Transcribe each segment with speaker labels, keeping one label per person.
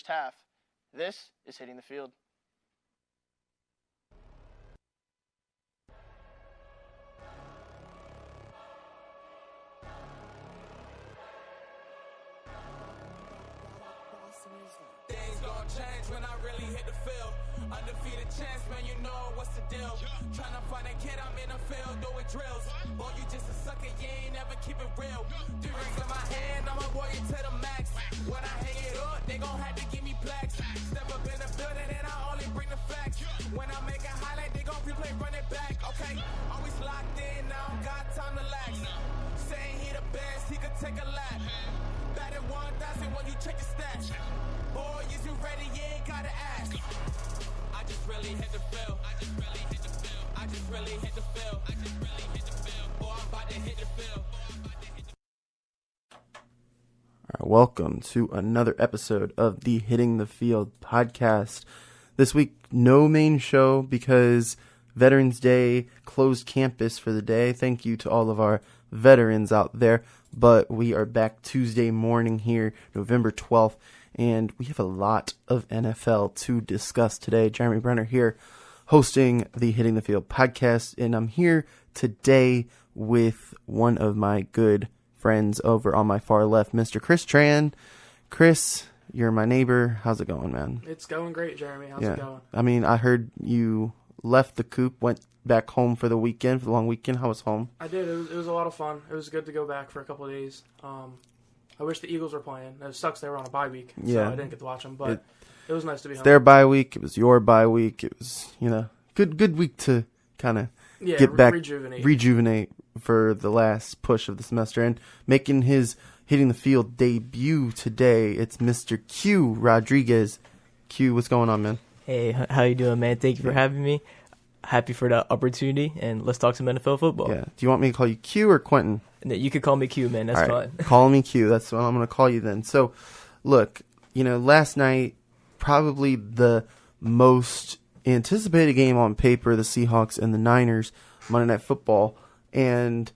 Speaker 1: first half. This is Hitting the Field.
Speaker 2: Things gon' change when I really hit the field. Undefeated chance, man, you know what's the deal. Tryna find a kid, I'm in the field doing drills. Boy, you just a sucker, you ain't never keep it real. 3 rings in my hand, I'm a warrior to the max. When I hang it up, they gon' have to give me plaques. Step up in the building and I only bring the facts. When I make a highlight, they gon' replay, run it back. Okay, always locked in, I don't got time to lax. Saying he the best, he could take a lap. Batted 1,000 when you check your stats. Boy, is you ready? You ain't gotta ask. I just really hit the field. I just really hit the field. I just really hit the field. I just really hit the field. Boy, I'm about to hit the field.
Speaker 3: All right, welcome to another episode of the Hitting the Field podcast. This week, no main show because Veterans Day closed campus for the day. Thank you to all of our veterans out there. But we are back Tuesday morning here, November 12th. And we have a lot of NFL to discuss today. Jeremy Brener here, hosting the Hitting the Field podcast. And I'm here today with one of my good friends over on my far left, Mr. Chris Tran. Chris, you're my neighbor. How's it going, man?
Speaker 4: It's going great, Jeremy. How's it going?
Speaker 3: I mean, I heard you left the coop, went back home for the weekend, for the long weekend. How was home?
Speaker 4: I did. It was a lot of fun. It was good to go back for a couple of days. I wish the Eagles were playing. It sucks they were on a bye week, so I didn't get to watch them. But it was nice to be home.
Speaker 3: Their bye week. It was your bye week. It was, good week to kind of get back, rejuvenate for the last push of the semester. And making his Hitting the Field debut today, it's Mr. Q Rodriguez. Q, what's going on, man?
Speaker 5: Hey, how you doing, man? Thank you for having me. Happy for the opportunity, and let's talk some NFL football.
Speaker 3: Yeah. Do you want me to call you Q or Quentin?
Speaker 5: You could call me Q, man. That's fine.
Speaker 3: Call me Q. That's what I'm going to call you then. So, look, last night, probably the most anticipated game on paper, the Seahawks and the Niners, Monday Night Football, and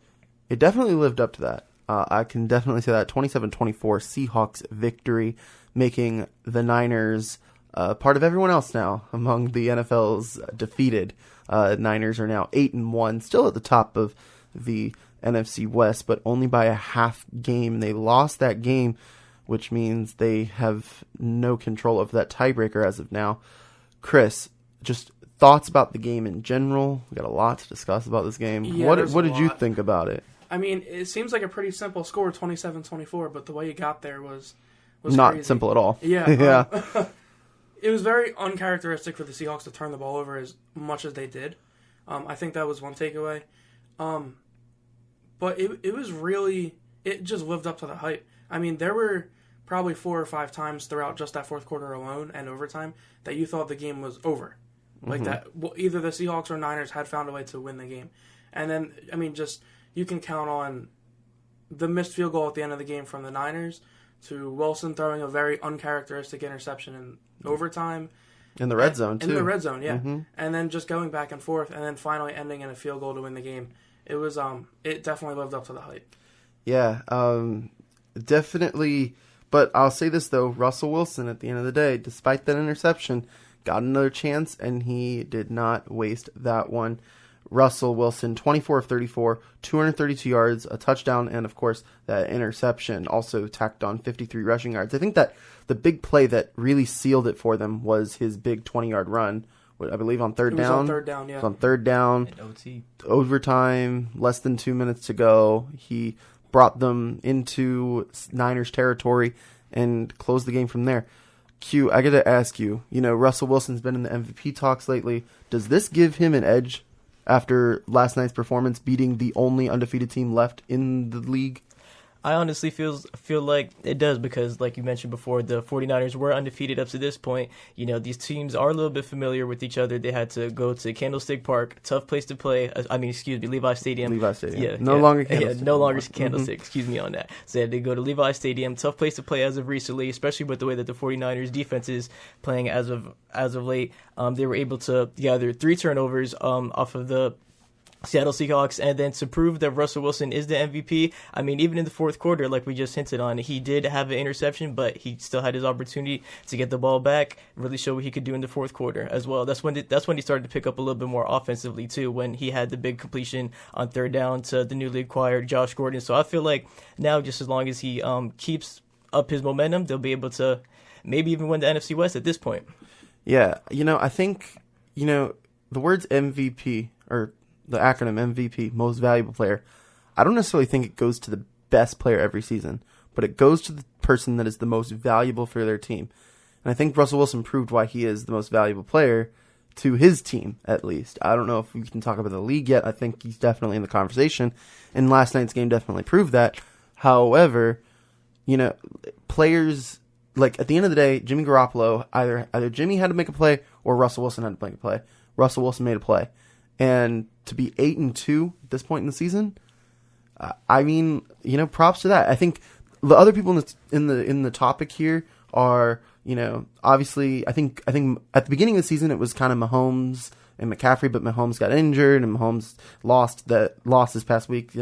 Speaker 3: it definitely lived up to that. I can definitely say that 27-24 Seahawks victory, making the Niners part of everyone else now among the NFL's defeated. Niners are now 8-1, still at the top of the NFC West, but only by a half game. They lost that game, which means they have no control of that tiebreaker as of now. Chris, just thoughts about the game in general. We got a lot to discuss about this game.
Speaker 4: Yeah,
Speaker 3: what did you think about it?
Speaker 4: I mean, it seems like a pretty simple score, 27-24, but the way you got there was
Speaker 3: not
Speaker 4: crazy.
Speaker 3: Simple at all.
Speaker 4: Yeah.
Speaker 3: Yeah.
Speaker 4: It was very uncharacteristic for the Seahawks to turn the ball over as much as they did. I think that was one takeaway. But it was really, it just lived up to the hype. I mean, there were probably 4 or 5 times throughout just that fourth quarter alone and overtime that you thought the game was over. Like that, either the Seahawks or Niners had found a way to win the game. And then, I mean, just, you can count on the missed field goal at the end of the game from the Niners to Wilson throwing a very uncharacteristic interception in overtime.
Speaker 3: In the red zone, too.
Speaker 4: In the red zone, yeah. Mm-hmm. And then just going back and forth, and then finally ending in a field goal to win the game. It was, it definitely lived up to the hype.
Speaker 3: Yeah, definitely. But I'll say this, though. Russell Wilson, at the end of the day, despite that interception, got another chance, and he did not waste that one. Russell Wilson, 24 of 34, 232 yards, a touchdown, and, of course, that interception also tacked on 53 rushing yards. I think that the big play that really sealed it for them was his big 20-yard run, I believe on third down.
Speaker 4: On third down, yeah.
Speaker 3: It was on third down.
Speaker 5: And OT.
Speaker 3: Overtime, less than 2 minutes to go. He brought them into Niners territory and closed the game from there. Q, I got to ask you, Russell Wilson's been in the MVP talks lately. Does this give him an edge after last night's performance, beating the only undefeated team left in the league?
Speaker 5: I honestly feel like it does because, like you mentioned before, the 49ers were undefeated up to this point. These teams are a little bit familiar with each other. They had to go to Candlestick Park, tough place to play. Levi Stadium.
Speaker 3: Levi Stadium.
Speaker 5: Yeah,
Speaker 3: no longer Candlestick.
Speaker 5: Yeah, no longer Candlestick. Excuse me on that. So they had to go to Levi Stadium, tough place to play as of recently, especially with the way that the 49ers defense is playing as of late. They were able to gather 3 turnovers off of the Seattle Seahawks, and then to prove that Russell Wilson is the MVP, I mean, even in the fourth quarter, like we just hinted on, he did have an interception, but he still had his opportunity to get the ball back, really show what he could do in the fourth quarter as well. That's when he started to pick up a little bit more offensively too, when he had the big completion on third down to the newly acquired Josh Gordon. So I feel like now, just as long as he keeps up his momentum, they'll be able to maybe even win the NFC West at this point.
Speaker 3: Yeah, I think, the words MVP, or the acronym MVP, most valuable player, I don't necessarily think it goes to the best player every season, but it goes to the person that is the most valuable for their team. And I think Russell Wilson proved why he is the most valuable player to his team, at least. I don't know if we can talk about the league yet. I think he's definitely in the conversation, and last night's game definitely proved that. However, players, like, at the end of the day, Jimmy Garoppolo, either Jimmy had to make a play or Russell Wilson had to make a play. Russell Wilson made a play. And to be 8-2 at this point in the season, I mean, props to that. I think the other people in the topic here are, obviously, I think at the beginning of the season it was kind of Mahomes and McCaffrey, but Mahomes got injured and Mahomes lost this past week.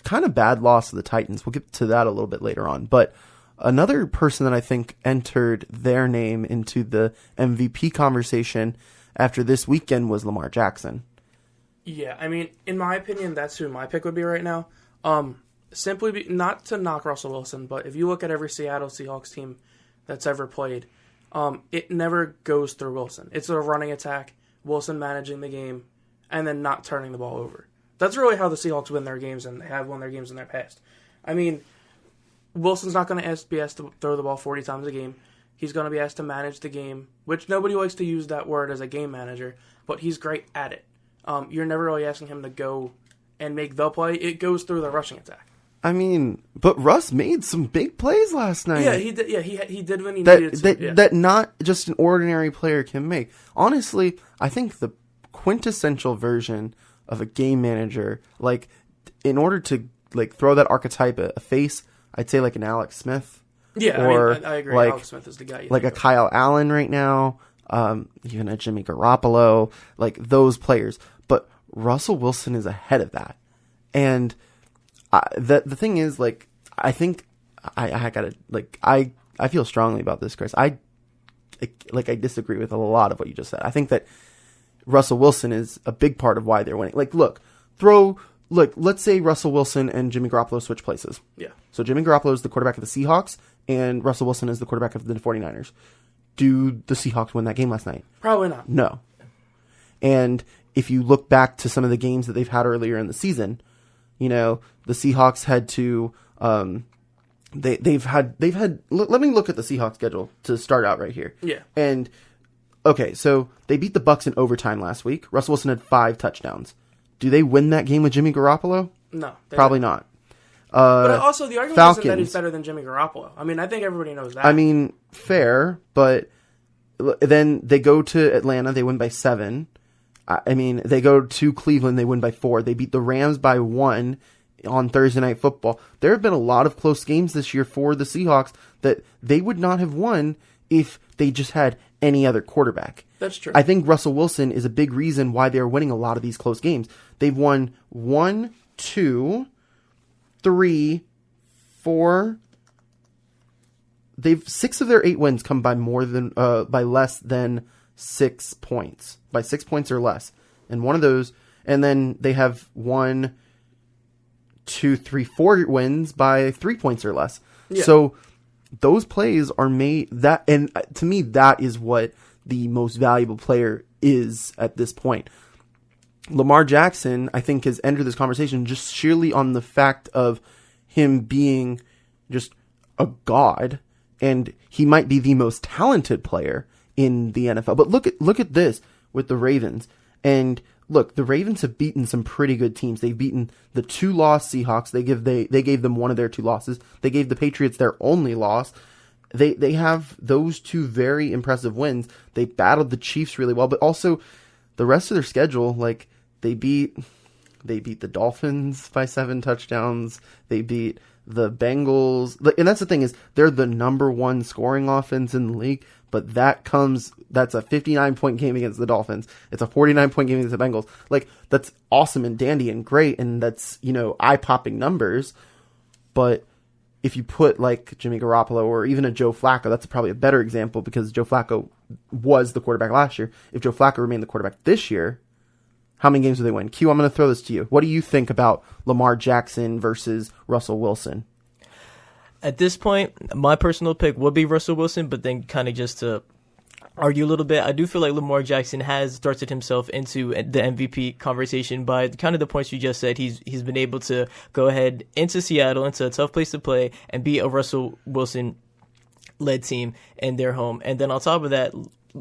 Speaker 3: Kind of bad loss to the Titans. We'll get to that a little bit later on. But another person that I think entered their name into the MVP conversation after this weekend was Lamar Jackson.
Speaker 4: Yeah, I mean, in my opinion, that's who my pick would be right now. Not to knock Russell Wilson, but if you look at every Seattle Seahawks team that's ever played, it never goes through Wilson. It's a running attack, Wilson managing the game, and then not turning the ball over. That's really how the Seahawks win their games, and they have won their games in their past. I mean, Wilson's not going to be asked to throw the ball 40 times a game. He's going to be asked to manage the game, which nobody likes to use that word as a game manager, but he's great at it. You're never really asking him to go and make the play. It goes through the rushing attack.
Speaker 3: I mean, but Russ made some big plays last night.
Speaker 4: Yeah, he did. Yeah, he did when he needed to.
Speaker 3: That not just an ordinary player can make. Honestly, I think the quintessential version of a game manager, like, in order to throw that archetype a face, I'd say like an Alex Smith.
Speaker 4: Yeah,
Speaker 3: or
Speaker 4: I agree.
Speaker 3: Like,
Speaker 4: Alex Smith is the guy.
Speaker 3: Like a Kyle Allen right now, even a Jimmy Garoppolo, like those players. But Russell Wilson is ahead of that. And the thing is, like, I think I gotta, like, I feel strongly about this, Chris. I disagree with a lot of what you just said. I think that Russell Wilson is a big part of why they're winning. Like, let's say Russell Wilson and Jimmy Garoppolo switch places.
Speaker 4: Yeah.
Speaker 3: So Jimmy Garoppolo is the quarterback of the Seahawks, and Russell Wilson is the quarterback of the 49ers. Do the Seahawks win that game last night?
Speaker 4: Probably not.
Speaker 3: No. And if you look back to some of the games that they've had earlier in the season, the Seahawks had to, they've had. Let me look at the Seahawks schedule to start out right here.
Speaker 4: Yeah.
Speaker 3: And okay, so they beat the Bucs in overtime last week. Russell Wilson had 5 touchdowns. Do they win that game with Jimmy Garoppolo?
Speaker 4: No,
Speaker 3: probably not.
Speaker 4: But also, the argument
Speaker 3: Falcons.
Speaker 4: isn't that he's better than Jimmy Garoppolo. I mean, I think everybody knows that.
Speaker 3: I mean, fair, but then they go to Atlanta, they win by 7. I mean, they go to Cleveland, they win by 4. They beat the Rams by 1 on Thursday Night Football. There have been a lot of close games this year for the Seahawks that they would not have won if they just had any other quarterback.
Speaker 4: That's true.
Speaker 3: I think Russell Wilson is a big reason why they're winning a lot of these close games. They've won 1, 2, 3, 4. 6 of their 8 wins come by by less than 6 points, by 6 points or less, and one of those, and then they have 1, 2, 3, 4 wins by 3 points or less. Yeah. So those plays are made that, and to me, that is what the most valuable player is at this point. Lamar Jackson, I think, has entered this conversation just sheerly on the fact of him being just a god, and he might be the most talented player in the NFL. But look at this with the Ravens. And look, the Ravens have beaten some pretty good teams. They've beaten the 2-loss Seahawks. They gave them one of their 2 losses. They gave the Patriots their only loss. They have those 2 very impressive wins. They battled the Chiefs really well, but also the rest of their schedule, like, they beat the Dolphins by 7 touchdowns. They beat the Bengals. And that's the thing, is they're the number 1 scoring offense in the league, but that's a 59-point game against the Dolphins. It's a 49-point game against the Bengals. Like, that's awesome and dandy and great, and that's, eye-popping numbers. But if you put, like, Jimmy Garoppolo or even a Joe Flacco, that's probably a better example because Joe Flacco was the quarterback last year. If Joe Flacco remained the quarterback this year, how many games do they win? Q, I'm going to throw this to you. What do you think about Lamar Jackson versus Russell Wilson?
Speaker 5: At this point, my personal pick would be Russell Wilson, but then kind of just to argue a little bit, I do feel like Lamar Jackson has thrusted himself into the MVP conversation by kind of the points you just said. He's been able to go ahead into Seattle, into a tough place to play, and beat a Russell Wilson-led team in their home. And then on top of that,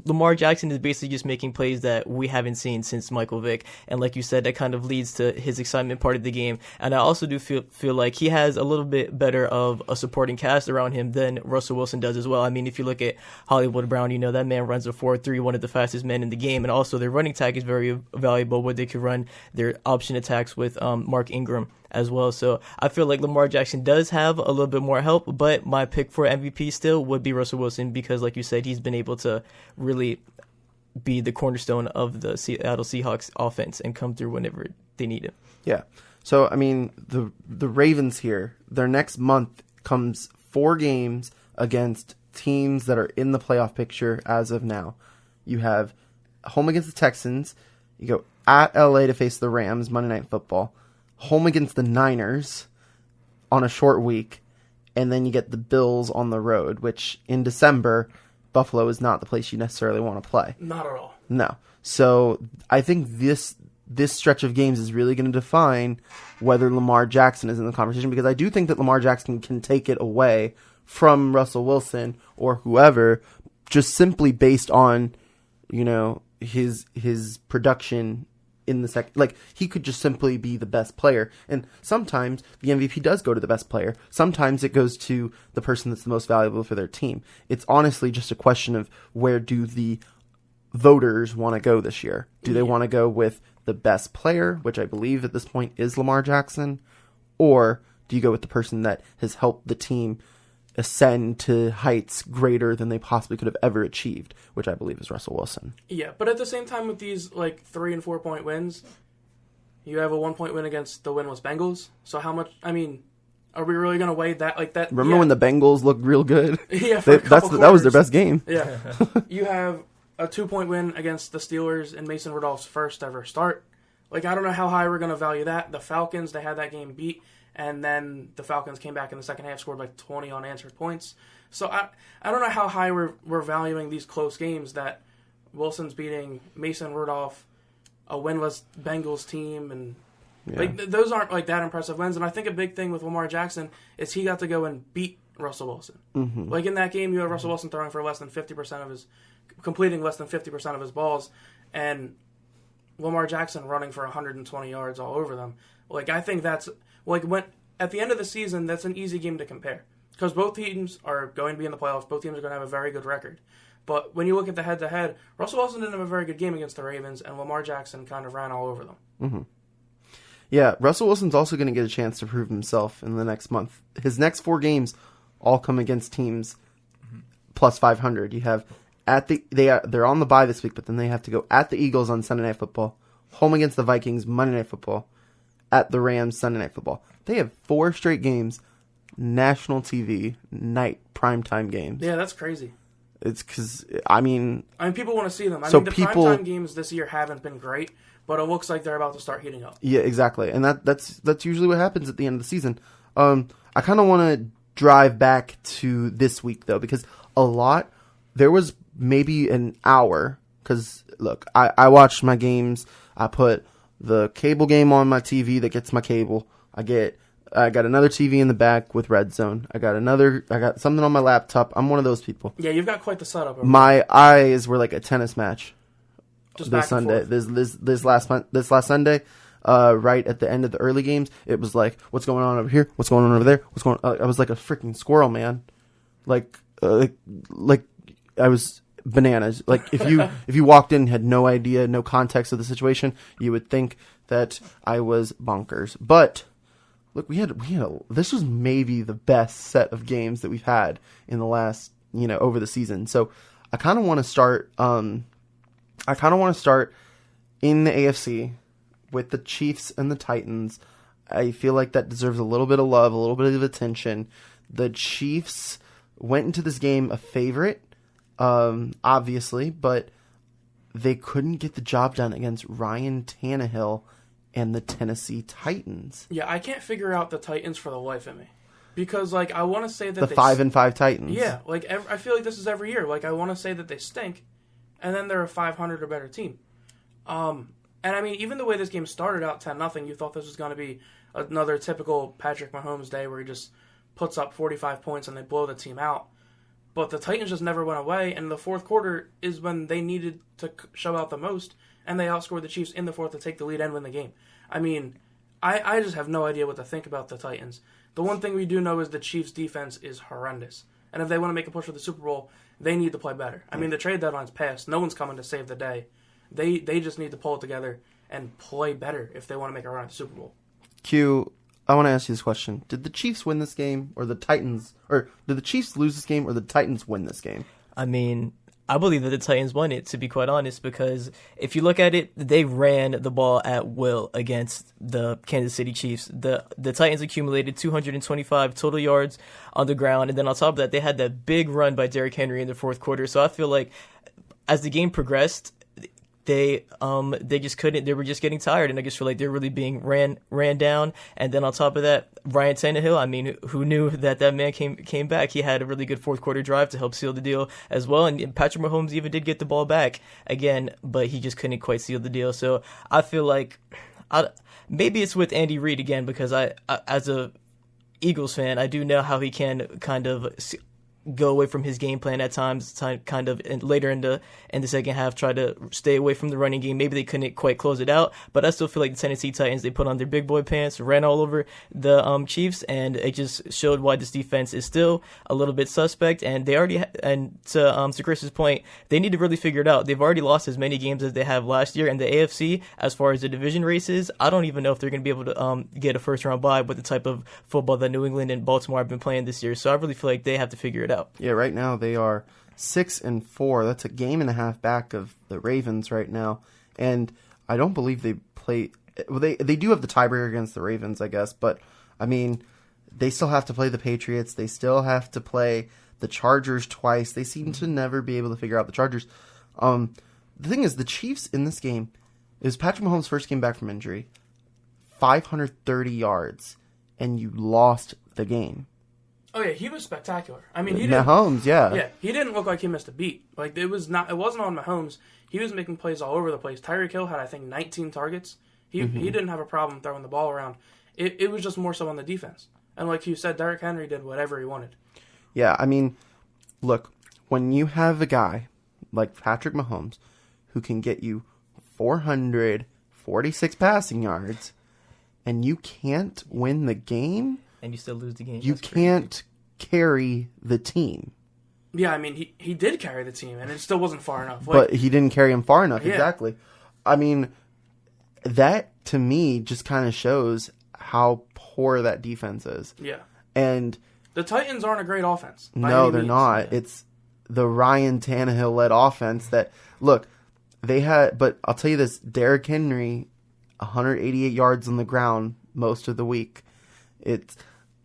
Speaker 5: Lamar Jackson is basically just making plays that we haven't seen since Michael Vick. And like you said, that kind of leads to his excitement part of the game. And I also do feel like he has a little bit better of a supporting cast around him than Russell Wilson does as well. I mean, if you look at Hollywood Brown, that man runs a 4.3, one of the fastest men in the game. And also their running attack is very valuable, where they could run their option attacks with Mark Ingram as well. So I feel like Lamar Jackson does have a little bit more help, but my pick for MVP still would be Russell Wilson because, like you said, he's been able to really be the cornerstone of the Seattle Seahawks offense and come through whenever they need it.
Speaker 3: Yeah. So, I mean, the Ravens here, their next month comes 4 games against teams that are in the playoff picture as of now. You have home against the Texans. You go at LA to face the Rams, Monday Night Football. Home against the Niners on a short week, and then you get the Bills on the road, which in December, Buffalo is not the place you necessarily want to play.
Speaker 4: Not at all.
Speaker 3: No. So I think this stretch of games is really going to define whether Lamar Jackson is in the conversation, because I do think that Lamar Jackson can take it away from Russell Wilson or whoever, just simply based on, his production in the second. Like, he could just simply be the best player. And sometimes the MVP does go to the best player. Sometimes it goes to the person that's the most valuable for their team. It's honestly just a question of where do the voters want to go this year. Do they want to go with the best player, which I believe at this point is Lamar Jackson, or do you go with the person that has helped the team ascend to heights greater than they possibly could have ever achieved, which I believe is Russell Wilson.
Speaker 4: Yeah, but at the same time with these 3 and 4 point wins, you have a 1 point win against the winless Bengals. So how much? I mean, are we really going to weigh that like that?
Speaker 3: Remember when the Bengals looked real good?
Speaker 4: Yeah,
Speaker 3: that was their best game.
Speaker 4: Yeah, you have a 2 point win against the Steelers in Mason Rudolph's first ever start. I don't know how high we're going to value that. The Falcons, they had that game beat. And then the Falcons came back in the second half, scored 20 unanswered points. So I don't know how high we're valuing these close games that Wilson's beating Mason Rudolph, a winless Bengals team, and those aren't that impressive wins. And I think a big thing with Lamar Jackson is he got to go and beat Russell Wilson. Mm-hmm. In that game, you had Russell Wilson throwing for completing less than 50% of his balls, and Lamar Jackson running for 120 yards all over them. I think that's when at the end of the season, that's an easy game to compare because both teams are going to be in the playoffs. Both teams are going to have a very good record. But when you look at the head-to-head, Russell Wilson didn't have a very good game against the Ravens, and Lamar Jackson kind of ran all over them.
Speaker 3: Mm-hmm. Yeah, Russell Wilson's also going to get a chance to prove himself in the next month. His next 4 games all come against teams plus 500. You have they're on the bye this week, but then they have to go at the Eagles on Sunday Night Football, home against the Vikings Monday Night Football, at the Rams Sunday Night Football. They have 4 straight games, national TV, night, primetime games.
Speaker 4: Yeah, that's crazy.
Speaker 3: It's because,
Speaker 4: people want to see them. The primetime games this year haven't been great, but it looks like they're about to start heating up.
Speaker 3: Yeah, exactly. And that's usually what happens at the end of the season. I kind of want to drive back to this week, though, because there was maybe an hour, because, look, I watched my games. I put the cable game on my TV that gets my cable. I got another TV in the back with Red Zone. I got something on my laptop. I'm one of those people.
Speaker 4: Yeah, you've got quite the setup.
Speaker 3: My eyes were like a tennis match.
Speaker 4: Just
Speaker 3: this Sunday. This last Sunday, right at the end of the early games, it was like, what's going on over here? What's going on over there? I was like a freaking squirrel, man. Like I was bananas. If you walked in and had no idea, no context of the situation, you would think that I was bonkers. But look, this was maybe the best set of games that we've had in the last, over the season. So I kind of want to start. I kind of want to start in the AFC with the Chiefs and the Titans. I feel like that deserves a little bit of love, a little bit of attention. The Chiefs went into this game a favorite, obviously, but they couldn't get the job done against Ryan Tannehill and the Tennessee Titans.
Speaker 4: Yeah, I can't figure out the Titans for the life of me. Because, like, I want to say that
Speaker 3: the 5-5 Titans.
Speaker 4: Yeah, like, I feel like this is every year. Like, I want to say that they stink, and then they're a 500 or better team. And, I mean, even the way this game started out 10-0, you thought this was going to be another typical Patrick Mahomes day where he just puts up 45 points and they blow the team out. But the Titans just never went away, and the fourth quarter is when they needed to show out the most, and they outscored the Chiefs in the fourth to take the lead and win the game. I mean, I just have no idea what to think about the Titans. The one thing we do know is the Chiefs' defense is horrendous. And if they want to make a push for the Super Bowl, they need to play better. I mean, the trade deadline's passed. No one's coming to save the day. They just need to pull it together and play better if they want to make a run at the Super Bowl.
Speaker 3: Q, I want to ask you this question. Did the Chiefs win this game, or the Titans, or did the Chiefs lose this game, or the Titans win this game?
Speaker 5: I mean, I believe that the Titans won it, to be quite honest, because if you look at it, they ran the ball at will against the Kansas City Chiefs. The Titans accumulated 225 total yards on the ground, and then on top of that, they had that big run by Derrick Henry in the fourth quarter. So I feel like as the game progressed, they just couldn't. They were just getting tired, and I just feel like they're really being ran down. And then on top of that, Ryan Tannehill. I mean, who knew that man came back? He had a really good fourth quarter drive to help seal the deal as well. And Patrick Mahomes even did get the ball back again, but he just couldn't quite seal the deal. So I feel like maybe it's with Andy Reid again, because I as a Eagles fan, I do know how he can kind of go away from his game plan at times, kind of later in the second half, try to stay away from the running game. Maybe they couldn't quite close it out, but I still feel like the Tennessee Titans, they put on their big boy pants, ran all over the Chiefs, and it just showed why this defense is still a little bit suspect. And they already and to Chris's point, they need to really figure it out. They've already lost as many games as they have last year, and the AFC, as far as the division races, I don't even know if they're going to be able to get a first round bye with the type of football that New England and Baltimore have been playing this year. So I really feel like they have to figure it out.
Speaker 3: Yeah, right now they are 6-4. That's a game and a half back of the Ravens right now, and I don't believe they play. Well, they do have the tiebreaker against the Ravens, I guess, but I mean, they still have to play the Patriots. They still have to play the Chargers twice. They seem to never be able to figure out the Chargers. The thing is, the Chiefs in this game, it was Patrick Mahomes' first game back from injury, 530 yards, and you lost the game.
Speaker 4: Oh yeah, he was spectacular. I mean,
Speaker 3: Mahomes,
Speaker 4: yeah, he didn't look like he missed a beat. Like it wasn't on Mahomes. He was making plays all over the place. Tyreek Hill had, I think, 19 targets. He didn't have a problem throwing the ball around. It was just more so on the defense. And like you said, Derrick Henry did whatever he wanted.
Speaker 3: Yeah, I mean, look, when you have a guy like Patrick Mahomes who can get you 446 passing yards, and you can't win the game,
Speaker 5: and you still lose the game.
Speaker 3: You can't carry the team.
Speaker 4: Yeah, I mean, he did carry the team, and it still wasn't far enough.
Speaker 3: But he didn't carry him far enough,
Speaker 4: yeah.
Speaker 3: Exactly. I mean, that, to me, just kind of shows how poor that defense is.
Speaker 4: Yeah.
Speaker 3: And
Speaker 4: the Titans aren't a great offense.
Speaker 3: No, they're not.
Speaker 4: Yeah.
Speaker 3: It's the Ryan Tannehill-led offense that, look, they had, but I'll tell you this, Derrick Henry, 188 yards on the ground most of the week.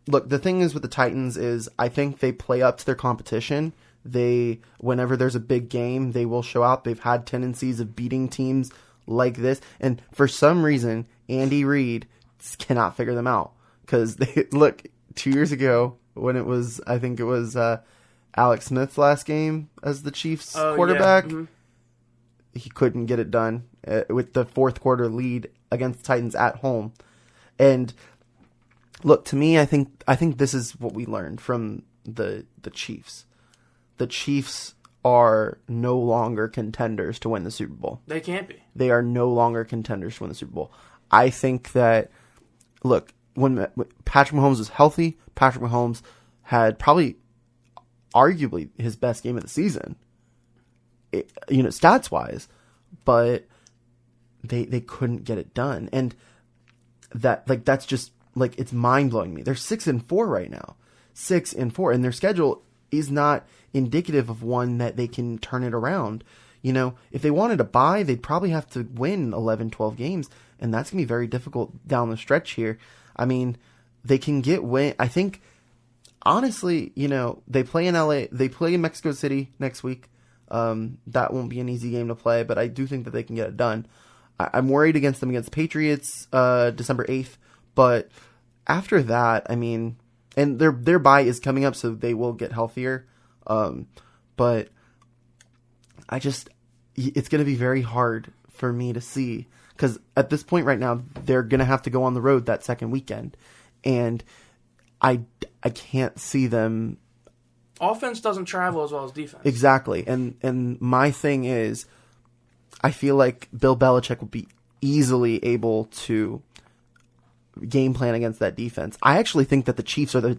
Speaker 3: Look, the thing is with the Titans is I think they play up to their competition. Whenever there's a big game, they will show out. They've had tendencies of beating teams like this. And for some reason, Andy Reid cannot figure them out. Because, look, 2 years ago, when I think it was Alex Smith's last game as the Chiefs quarterback,
Speaker 4: yeah.
Speaker 3: He couldn't get it done with the fourth quarter lead against the Titans at home. And look, to me, I think this is what we learned from the Chiefs. The Chiefs are no longer contenders to win the Super Bowl.
Speaker 4: They can't be.
Speaker 3: They are no longer contenders to win the Super Bowl. I think that, look, when Patrick Mahomes was healthy, Patrick Mahomes had probably arguably his best game of the season, stats-wise, but they couldn't get it done. And that's just, like, it's mind-blowing me. They're 6-4 right now. 6-4, and their schedule is not indicative of one that they can turn it around. You know, if they wanted to buy, they'd probably have to win 11, 12 games, and that's going to be very difficult down the stretch here. I mean, they can get win. I think, honestly, you know, they play in LA, they play in Mexico City next week. That won't be an easy game to play, but I do think that they can get it done. I'm worried against them against Patriots, December 8th, but after that, I mean, and their bye is coming up, so they will get healthier. But it's going to be very hard for me to see, because at this point right now, they're going to have to go on the road that second weekend, and I can't see them.
Speaker 4: Offense doesn't travel as well as defense.
Speaker 3: Exactly, and my thing is, I feel like Bill Belichick will be easily able to game plan against that defense. I actually think that the Chiefs are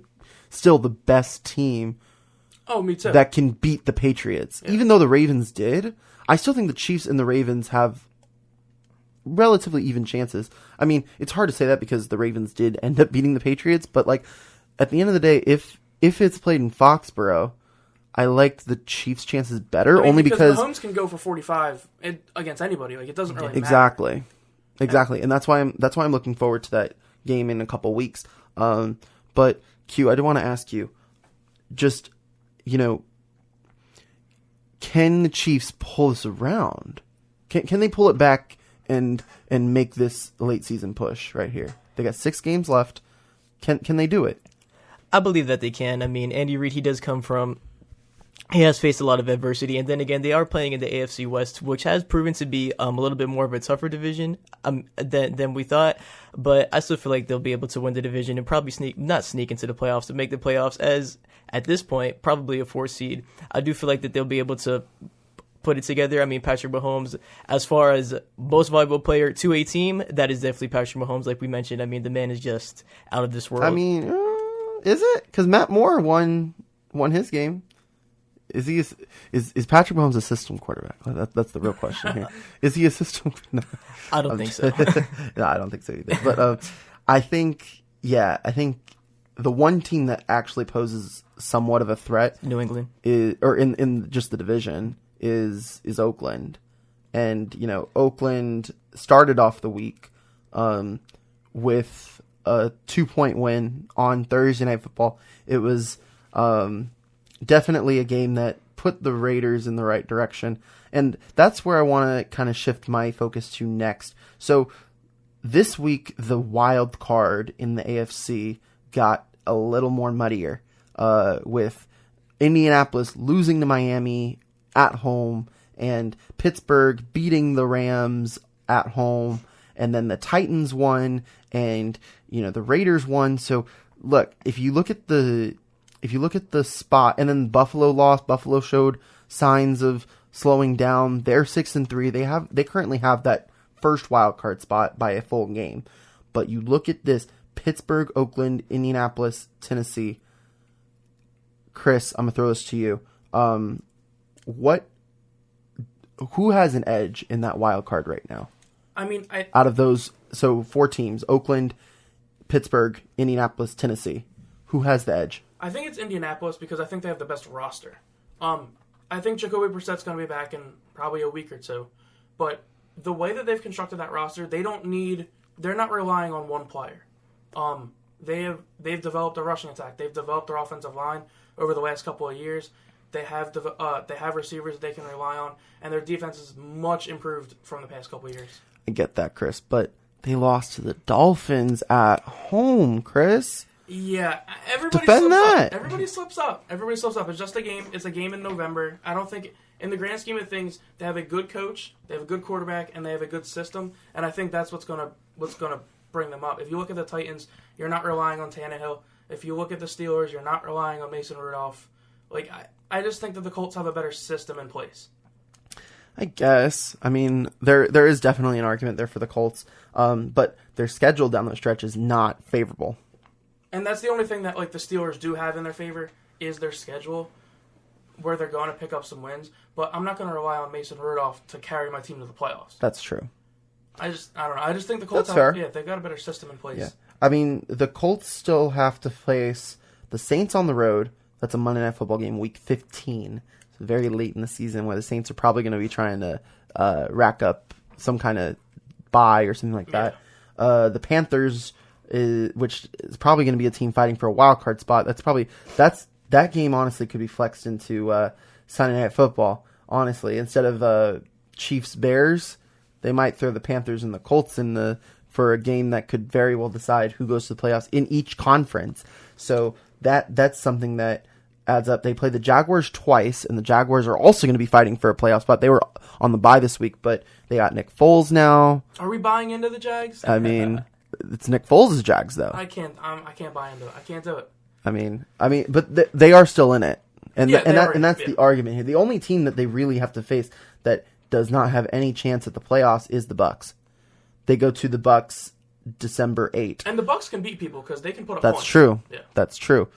Speaker 3: still the best team.
Speaker 4: Oh, me too.
Speaker 3: That can beat the Patriots. Yeah. Even though the Ravens did, I still think the Chiefs and the Ravens have relatively even chances. I mean, it's hard to say that because the Ravens did end up beating the Patriots, but like at the end of the day, if it's played in Foxborough, I liked the Chiefs' chances better, only because
Speaker 4: Mahomes can go for 45 against anybody. Like, it doesn't really
Speaker 3: matter. Exactly,
Speaker 4: Yeah.
Speaker 3: and that's why I'm looking forward to that game in a couple weeks. But Q, I do want to ask you, just, you know, can the Chiefs pull this around? Can they pull it back and make this late season push right here? They got 6 games left. Can they do it?
Speaker 5: I believe that they can. I mean, Andy Reid, he has faced a lot of adversity, and then again, they are playing in the AFC West, which has proven to be a little bit more of a tougher division than we thought. But I still feel like they'll be able to win the division and probably not sneak into the playoffs, to make the playoffs as, at this point, probably a 4 seed. I do feel like that they'll be able to put it together. I mean, Patrick Mahomes, as far as most valuable player to a team, that is definitely Patrick Mahomes, like we mentioned. I mean, the man is just out of this world.
Speaker 3: I mean, is it? Because Matt Moore won his game. Is Patrick Mahomes a system quarterback? That's the real question here. Is he a system? No.
Speaker 5: I don't think so.
Speaker 3: No, I don't think so either. But I think the one team that actually poses somewhat of a threat,
Speaker 5: New England,
Speaker 3: or in just the division, is Oakland. And you know, Oakland started off the week with a 2-point win on Thursday Night Football. It was definitely a game that put the Raiders in the right direction. And that's where I want to kind of shift my focus to next. So this week, the wild card in the AFC got a little more muddier, with Indianapolis losing to Miami at home and Pittsburgh beating the Rams at home. And then the Titans won and, you know, the Raiders won. So look, if you look at the spot, and then Buffalo lost. Buffalo showed signs of slowing down. They're 6-3. They currently have that first wild card spot by a full game. But you look at this: Pittsburgh, Oakland, Indianapolis, Tennessee. Chris, I'm gonna throw this to you. Who has an edge in that wild card right now?
Speaker 4: I mean,
Speaker 3: out of those, so 4 teams: Oakland, Pittsburgh, Indianapolis, Tennessee. Who has the edge?
Speaker 4: I think it's Indianapolis because I think they have the best roster. I think Jacoby Brissett's going to be back in probably a week or two. But the way that they've constructed that roster, they're not relying on one player. They've developed a rushing attack. They've developed their offensive line over the last couple of years. They have receivers that they can rely on, and their defense is much improved from the past couple of years. I
Speaker 3: get that, Chris, but they lost to the Dolphins at home, Chris.
Speaker 4: Yeah, everybody
Speaker 3: defend
Speaker 4: slips
Speaker 3: that.
Speaker 4: Up. Everybody slips up. Everybody slips up. It's just a game. It's a game in November. I don't think, in the grand scheme of things, they have a good coach, they have a good quarterback, and they have a good system. And I think that's what's gonna bring them up. If you look at the Titans, you're not relying on Tannehill. If you look at the Steelers, you're not relying on Mason Rudolph. Like, I just think that the Colts have a better system in place.
Speaker 3: I guess. I mean, there is definitely an argument there for the Colts, but their schedule down the stretch is not favorable.
Speaker 4: And that's the only thing that, like, the Steelers do have in their favor is their schedule, where they're going to pick up some wins. But I'm not going to rely on Mason Rudolph to carry my team to the playoffs.
Speaker 3: That's true.
Speaker 4: I don't know. I just think the Colts they've got a better system in place.
Speaker 3: Yeah. I mean, the Colts still have to face the Saints on the road. That's a Monday Night Football game, Week 15. So very late in the season where the Saints are probably going to be trying to rack up some kind of bye or something like that. The Panthers, which is probably going to be a team fighting for a wild card spot. That game honestly could be flexed into Sunday Night Football. Honestly, instead of Chiefs Bears, they might throw the Panthers and the Colts for a game that could very well decide who goes to the playoffs in each conference. So that's something that adds up. They play the Jaguars twice, and the Jaguars are also going to be fighting for a playoff spot. They were on the bye this week, but they got Nick Foles now.
Speaker 4: Are we buying into the Jags?
Speaker 3: I mean, it's Nick Foles' Jags, though.
Speaker 4: I can't buy into it. I can't do it.
Speaker 3: I mean, but they are still in it, and that's the argument here. The only team that they really have to face that does not have any chance at the playoffs is the Bucks. They go to the Bucks December 8th.
Speaker 4: And the Bucks can beat people because they can put up
Speaker 3: That's
Speaker 4: points.
Speaker 3: true.
Speaker 4: Yeah.
Speaker 3: That's true.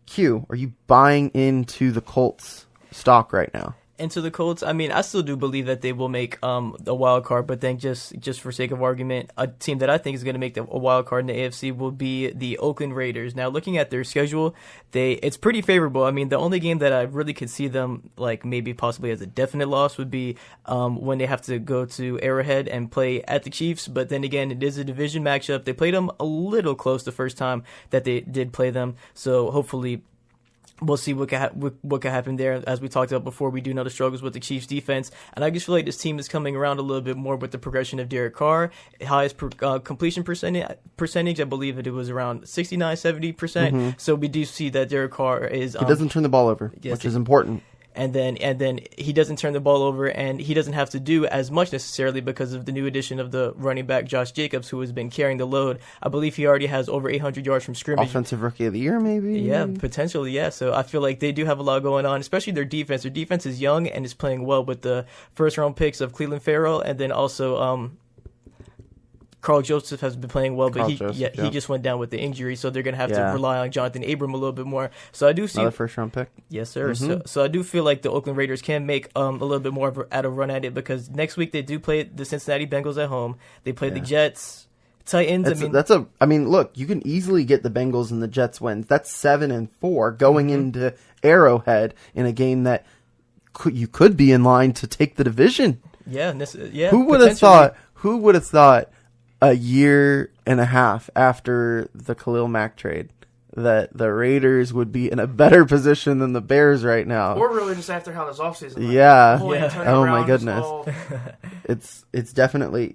Speaker 3: Q, are you buying into the Colts stock right now?
Speaker 5: Into the Colts, I mean, I still do believe that they will make a wild card, but then just for sake of argument, a team that I think is going to make a wild card in the AFC will be the Oakland Raiders. Now, looking at their schedule, it's pretty favorable. I mean, the only game that I really could see them like maybe possibly as a definite loss would be when they have to go to Arrowhead and play at the Chiefs. But then again, it is a division matchup. They played them a little close the first time that they did play them, so hopefully we'll see what can happen there. As we talked about before, we do know the struggles with the Chiefs' defense, and I just feel like this team is coming around a little bit more with the progression of Derek Carr. Highest completion percentage, I believe it was around 69-70%.
Speaker 3: Mm-hmm.
Speaker 5: So we do see that Derek Carr is
Speaker 3: He doesn't turn the ball over, which is important.
Speaker 5: And then he doesn't turn the ball over, and he doesn't have to do as much necessarily because of the new addition of the running back Josh Jacobs, who has been carrying the load. I believe he already has over 800 yards from scrimmage.
Speaker 3: Offensive Rookie of the Year, maybe?
Speaker 5: Yeah, potentially, yeah. So I feel like they do have a lot going on, especially their defense. Their defense is young and is playing well with the first-round picks of Cleveland Farrell, and then also Carl Joseph has been playing well, but he just went down with the injury, so they're going to have to rely on Jonathan Abram a little bit more. So I do see
Speaker 3: another first-round pick.
Speaker 5: Yes, sir.
Speaker 3: Mm-hmm.
Speaker 5: So I do feel like the Oakland Raiders can make a little bit more of a run at it because next week they do play the Cincinnati Bengals at home. They play the Jets, Titans.
Speaker 3: Look, you can easily get the Bengals and the Jets wins. That's 7-4 going into Arrowhead in a game that you could be in line to take the division.
Speaker 5: Yeah.
Speaker 3: Who would have thought? Who would have thought? A year and a half after the Khalil Mack trade, that the Raiders would be in a better position than the Bears right now.
Speaker 4: Or really just after how this offseason went.
Speaker 3: Yeah.
Speaker 4: Oh
Speaker 3: my goodness. It's definitely,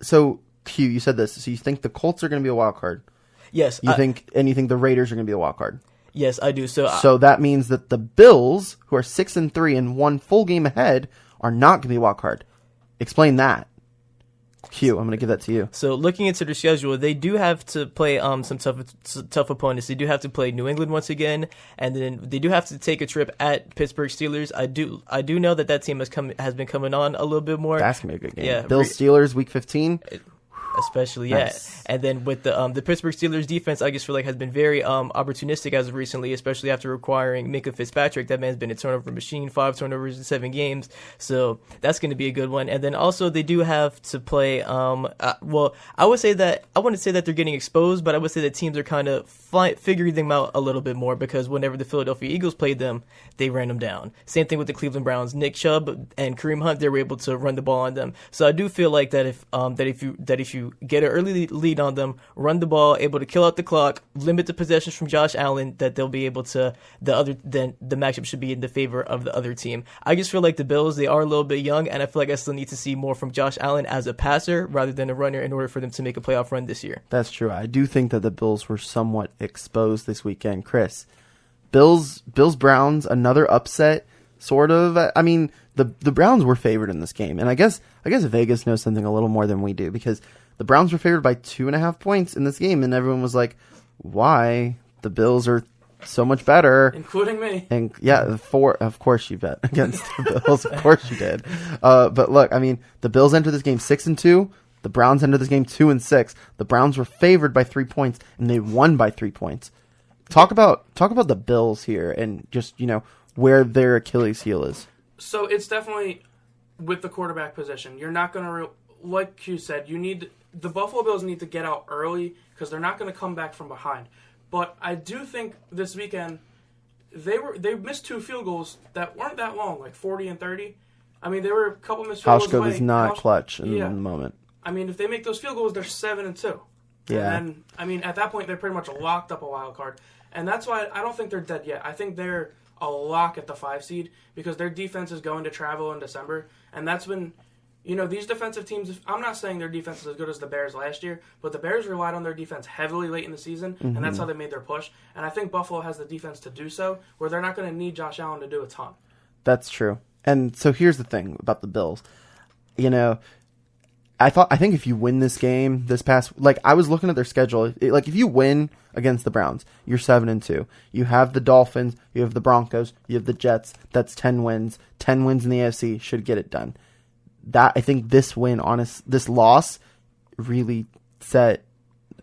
Speaker 3: so Q, you said this. So you think the Colts are going to be a wild card?
Speaker 5: Yes.
Speaker 3: You think the Raiders are going to be a wild card?
Speaker 5: Yes, I do.
Speaker 3: So that means that the Bills, who are 6-3 and one full game ahead, are not going to be a wild card. Explain that. Q, I'm going to give that to you.
Speaker 5: So looking into their schedule, they do have to play some tough opponents. They do have to play New England once again, and then they do have to take a trip at Pittsburgh Steelers. I do know that team has been coming on a little bit more.
Speaker 3: That's going to be a good game.
Speaker 5: Yeah,
Speaker 3: Bills Steelers Week 15.
Speaker 5: Especially,
Speaker 3: nice.
Speaker 5: And then with the Pittsburgh Steelers defense, I just feel like has been very opportunistic as of recently, especially after acquiring Minka Fitzpatrick. That man's been a turnover machine, 5 turnovers in 7 games. So that's going to be a good one. And then also they do have to play. I wouldn't say that they're getting exposed, but I would say that teams are kind of figuring them out a little bit more because whenever the Philadelphia Eagles played them, they ran them down. Same thing with the Cleveland Browns. Nick Chubb and Kareem Hunt, they were able to run the ball on them. So I do feel like that if you get an early lead on them, run the ball, able to kill out the clock, limit the possessions from Josh Allen, that they'll be able to the matchup should be in the favor of the other team. I just feel like the Bills, they are a little bit young, and I feel like I still need to see more from Josh Allen as a passer rather than a runner in order for them to make a playoff run this year.
Speaker 3: That's true. I do think that the Bills were somewhat exposed this weekend. Chris, Bills Browns, another upset, sort of. I mean, the Browns were favored in this game, and I guess Vegas knows something a little more than we do because the Browns were favored by 2.5 points in this game, and everyone was like, "Why? The Bills are so much better,"
Speaker 4: including me.
Speaker 3: And of course you bet against the Bills. Of course you did. But look, I mean, the Bills entered this game 6-2. The Browns entered this game 2-6. The Browns were favored by 3 points, and they won by 3 points. Talk about the Bills here, and just where their Achilles heel is.
Speaker 4: So it's definitely with the quarterback position. You're not going to, like you said, the Buffalo Bills need to get out early because they're not going to come back from behind. But I do think this weekend, they missed 2 field goals that weren't that long, like 40 and 30. I mean, they were a couple missed field goals
Speaker 3: Hauschka
Speaker 4: away.
Speaker 3: was not clutch in the moment.
Speaker 4: I mean, if they make those field goals, they're 7-2.
Speaker 3: Yeah.
Speaker 4: And I mean, at that point, they're pretty much locked up a wild card. And that's why I don't think they're dead yet. I think they're a lock at the 5 seed because their defense is going to travel in December. And that's when, these defensive teams, I'm not saying their defense is as good as the Bears last year, but the Bears relied on their defense heavily late in the season, and that's how they made their push. And I think Buffalo has the defense to do so, where they're not going to need Josh Allen to do a ton.
Speaker 3: That's true. And so here's the thing about the Bills. I think if you win this game I was looking at their schedule, if you win against the Browns, you're 7-2. You have the Dolphins, you have the Broncos, you have the Jets. That's 10 wins. 10 wins in the AFC should get it done. I think this loss really set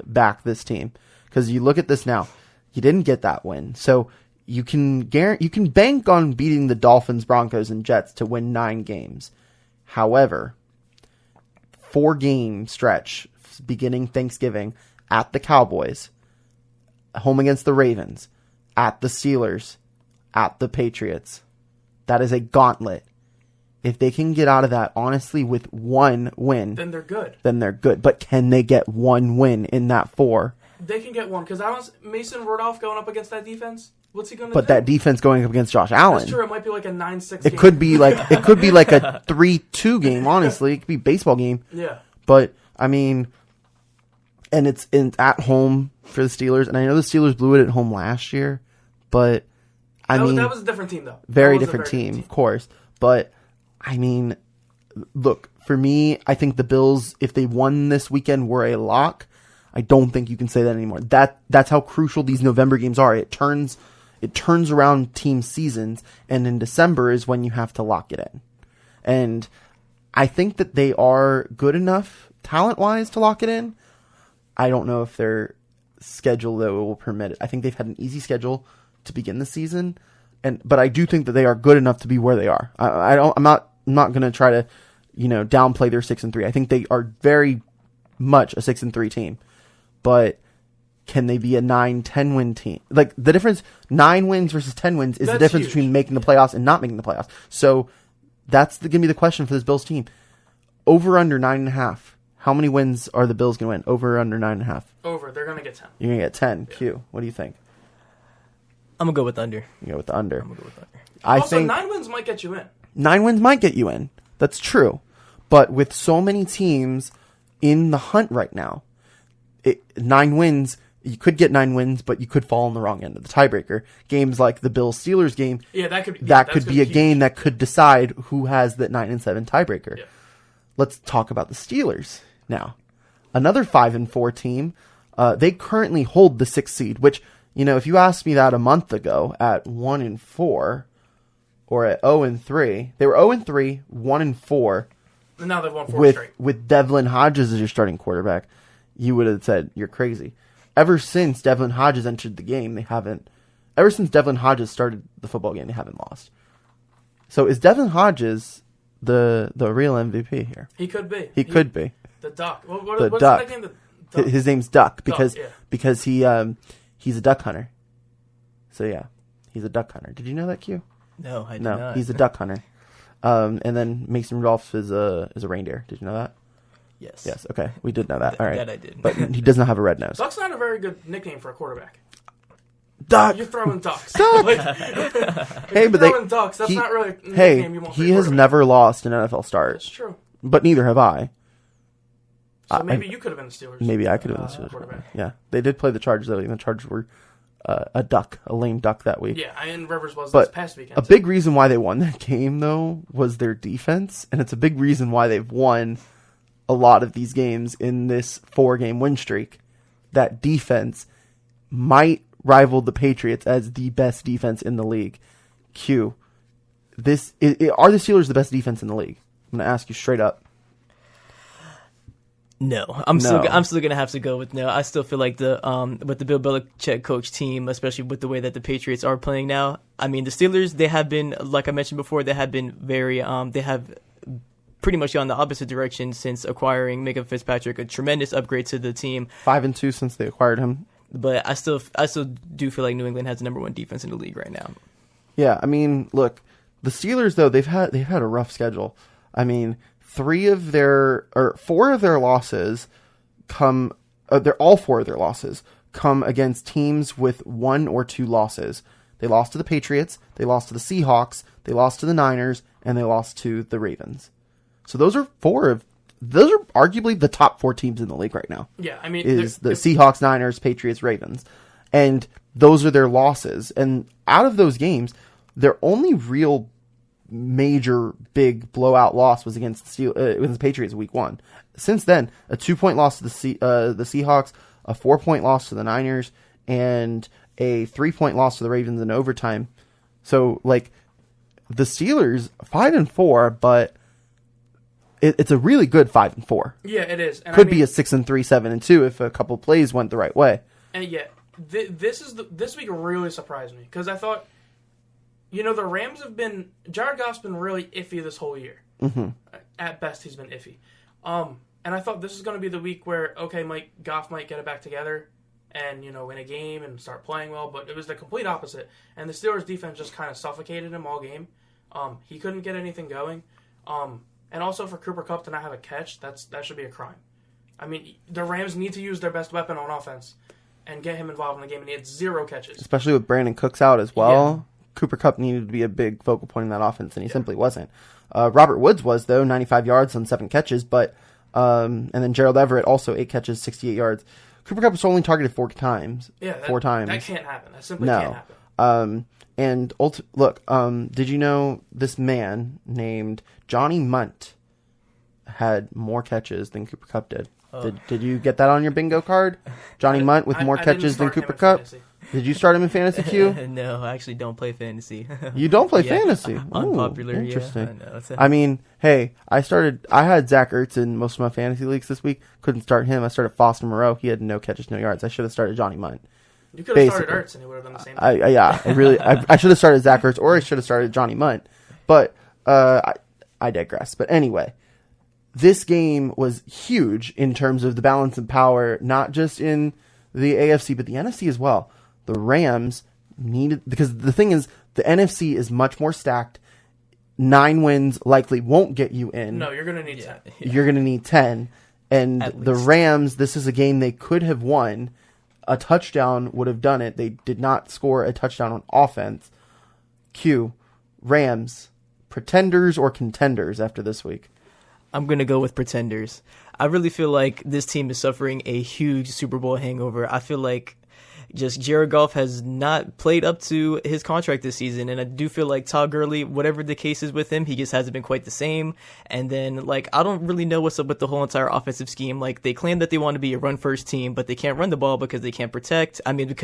Speaker 3: back this team, because you look at this now, you didn't get that win, so you can bank on beating the Dolphins, Broncos, and Jets to win 9 games. However, 4-game stretch beginning Thanksgiving at the Cowboys, home against the Ravens, at the Steelers, at the Patriots. That is a gauntlet. If they can get out of that, honestly, with 1 win,
Speaker 4: then they're good.
Speaker 3: But can they get 1 win in that 4?
Speaker 4: They can get 1, because I was Mason Rudolph going up against that defense. What's he going to do?
Speaker 3: But that defense going up against Josh Allen.
Speaker 4: That's true. It might be like a 9-6
Speaker 3: It
Speaker 4: game.
Speaker 3: could be like a 3-2 game, honestly. It could be a baseball game.
Speaker 4: Yeah.
Speaker 3: But I mean, and it's at home for the Steelers, and I know the Steelers blew it at home last year, but
Speaker 4: that was a different team, though.
Speaker 3: Very different team, of course. But I mean, look, for me, I think the Bills, if they won this weekend, were a lock. I don't think you can say that anymore. That's how crucial these November games are. It turns around team seasons, and in December is when you have to lock it in. And I think that they are good enough talent-wise to lock it in. I don't know if their schedule, though, will permit it. I think they've had an easy schedule to begin the season, but I do think that they are good enough to be where they are. I'm not going to try to, downplay their 6-3. I think they are very much a 6-3 team, but can they be a 9-10 win team? Like, the difference, 9 wins versus 10 wins is the difference between making the playoffs and not making the playoffs. So that's going to be the question for this Bills team. Over under 9.5. How many wins are the Bills going to win? Over or under 9.5?
Speaker 4: Over. They're going to get 10.
Speaker 3: You're going to get 10.
Speaker 4: Yeah.
Speaker 3: Q. What do you think?
Speaker 5: I'm going to go with under.
Speaker 3: You go with the under.
Speaker 5: I'm going to go with under.
Speaker 3: I think
Speaker 4: 9 wins might get you in.
Speaker 3: 9 wins might get you in. That's true. But with so many teams in the hunt right now, 9 wins, you could get 9 wins, but you could fall on the wrong end of the tiebreaker. Games like the Bills-Steelers game,
Speaker 4: that
Speaker 3: could be a game that could decide who has that 9-7 tiebreaker.
Speaker 4: Yeah.
Speaker 3: Let's talk about the Steelers now. Another 5-4 team. They currently hold the 6th seed, which, if you asked me that a month ago at 1-4 or at 0-3, they were 0-3, 1-4.
Speaker 4: And now they've won 4 straight.
Speaker 3: With Devlin Hodges as your starting quarterback, you would have said you're crazy. Ever since Devlin Hodges entered the game, ever since Devlin Hodges started the football game, they haven't lost. So is Devlin Hodges the real MVP here?
Speaker 4: He could be.
Speaker 3: He could be.
Speaker 4: The Duck. What's
Speaker 3: Duck.
Speaker 4: the nickname? The Duck.
Speaker 3: His name's Duck because he's a duck hunter. So yeah, he's a duck hunter. Did you know that, Q?
Speaker 5: No, I did not.
Speaker 3: No, he's a duck hunter. And then Mason Rudolph is a reindeer. Did you know that?
Speaker 5: Yes.
Speaker 3: Yes. Okay, we did know that. All right.
Speaker 5: That I did.
Speaker 3: But he does not have a red nose.
Speaker 4: Duck's not a very good nickname for a quarterback.
Speaker 3: Duck.
Speaker 4: You're throwing ducks.
Speaker 3: Duck.
Speaker 4: Hey, but throwing ducks. That's not really a nickname you want for
Speaker 3: he
Speaker 4: a
Speaker 3: has
Speaker 4: quarterback.
Speaker 3: never lost an NFL start.
Speaker 4: That's true.
Speaker 3: But neither have I.
Speaker 4: So maybe you could have been the Steelers.
Speaker 3: Maybe I could have been the Steelers
Speaker 4: quarterback.
Speaker 3: Yeah, they did play the Chargers though. And the Chargers were a lame duck that week.
Speaker 4: Yeah, and Rivers was
Speaker 3: But
Speaker 4: this past weekend.
Speaker 3: a big reason why they won that game though was their defense, and it's a big reason why they've won a lot of these games in this 4-game win streak. That defense might rival the Patriots as the best defense in the league. Q, are the Steelers the best defense in the league? I'm going to ask you straight up.
Speaker 5: No, I'm still gonna have to go with no. I still feel like with the Bill Belichick coach team, especially with the way that the Patriots are playing now. I mean, the Steelers, they have been, like I mentioned before, they have been very they have pretty much gone the opposite direction since acquiring Minka Fitzpatrick, a tremendous upgrade to the team.
Speaker 3: 5-2 since they acquired him.
Speaker 5: But I still do feel like New England has the number 1 defense in the league right now.
Speaker 3: Yeah, I mean, look, the Steelers though they've had a rough schedule. I mean, 4 of their losses come. All 4 of their losses come against teams with 1 or 2 losses. They lost to the Patriots, they lost to the Seahawks, they lost to the Niners, and they lost to the Ravens. So those are arguably the top 4 teams in the league right now.
Speaker 4: Yeah, I mean,
Speaker 3: is the Seahawks, Niners, Patriots, Ravens, and those are their losses. And out of those games, their only real major big blowout loss was against the Patriots week 1. Since then, a 2-point loss to the Seahawks, a 4-point loss to the Niners, and a 3-point loss to the Ravens in overtime. So, like, the Steelers 5-4, but it's a really good 5-4.
Speaker 4: Yeah, it is. And
Speaker 3: Could be a 6-3, 7-2 if a couple plays went the right way.
Speaker 4: And yeah, this week really surprised me because I thought, the Rams have been Jared Goff's been really iffy this whole year.
Speaker 3: Mm-hmm.
Speaker 4: At best, he's been iffy. And I thought this is going to be the week where Goff might get it back together and win a game and start playing well. But it was the complete opposite, and the Steelers' defense just kind of suffocated him all game. He couldn't get anything going. And also for Cooper Kupp to not have a catch, that should be a crime. I mean, the Rams need to use their best weapon on offense and get him involved in the game, and he had 0 catches.
Speaker 3: Especially with Brandon Cooks out as well. Yeah. Cooper Kupp needed to be a big focal point in that offense, and he simply wasn't. Robert Woods was, though, 95 yards on 7 catches, but and then Gerald Everett also 8 catches, 68 yards. Cooper Kupp was only targeted 4 times.
Speaker 4: Yeah,
Speaker 3: 4 times.
Speaker 4: That can't happen. That simply can't happen.
Speaker 3: And did you know this man named Johnny Munt had more catches than Cooper Kupp did? Oh. Did you get that on your bingo card? Johnny Munt with more catches than Cooper Kupp? Did you start him in fantasy, Q?
Speaker 5: No, I actually don't play fantasy.
Speaker 3: You don't play fantasy?
Speaker 5: Unpopular,
Speaker 3: interesting.
Speaker 5: Yeah.
Speaker 3: I mean, hey, I had Zach Ertz in most of my fantasy leagues this week. Couldn't start him. I started Foster Moreau. He had no catches, no yards. I should have started Johnny Munt.
Speaker 4: You could have started Ertz and it would have done the same thing.
Speaker 3: I should have started Zach Ertz or I should have started Johnny Munt. But I digress. But anyway, this game was huge in terms of the balance of power, not just in the AFC, but the NFC as well. The Rams needed, because the thing is, the NFC is much more stacked. 9 wins likely won't get you in.
Speaker 4: No, you're going to need 10.
Speaker 3: Yeah. You're going to need 10. And the Rams, this is a game they could have won. A touchdown would have done it. They did not score a touchdown on offense. Rams, pretenders or contenders after this week?
Speaker 5: I'm going to go with pretenders. I really feel like this team is suffering a huge Super Bowl hangover. I feel like just Jared Goff has not played up to his contract this season, and I do feel like Todd Gurley, whatever the case is with him, he just hasn't been quite the same. And then, I don't really know what's up with the whole entire offensive scheme. They claim that they want to be a run-first team, but they can't run the ball because they can't because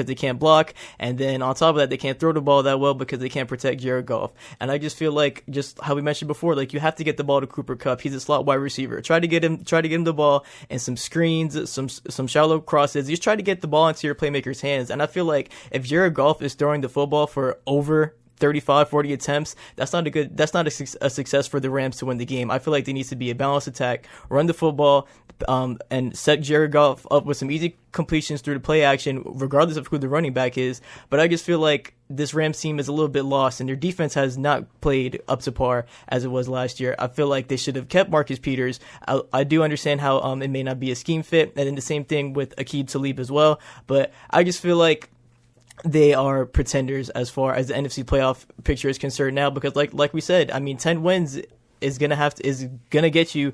Speaker 5: they can't block. And then on top of that, they can't throw the ball that well because they can't protect Jared Goff. And I just feel like, just how we mentioned before, you have to get the ball to Cooper Kupp. He's a slot wide receiver. Try to get him the ball and some screens, some shallow crosses. Just try to get the ball into your playmaker's hands. And I feel like if Jared Goff is throwing the football for over 35, 40 attempts, that's not a success for the Rams to win the game. I feel like there needs to be a balanced attack, run the football, and set Jared Goff up with some easy completions through the play action, regardless of who the running back is. But I just feel like this Rams team is a little bit lost, and their defense has not played up to par as it was last year. I feel like they should have kept Marcus Peters. I do understand how it may not be a scheme fit, and then the same thing with Aqib Talib as well. But I just feel like they are pretenders as far as the NFC playoff picture is concerned now, because like we said, 10 wins is gonna get you,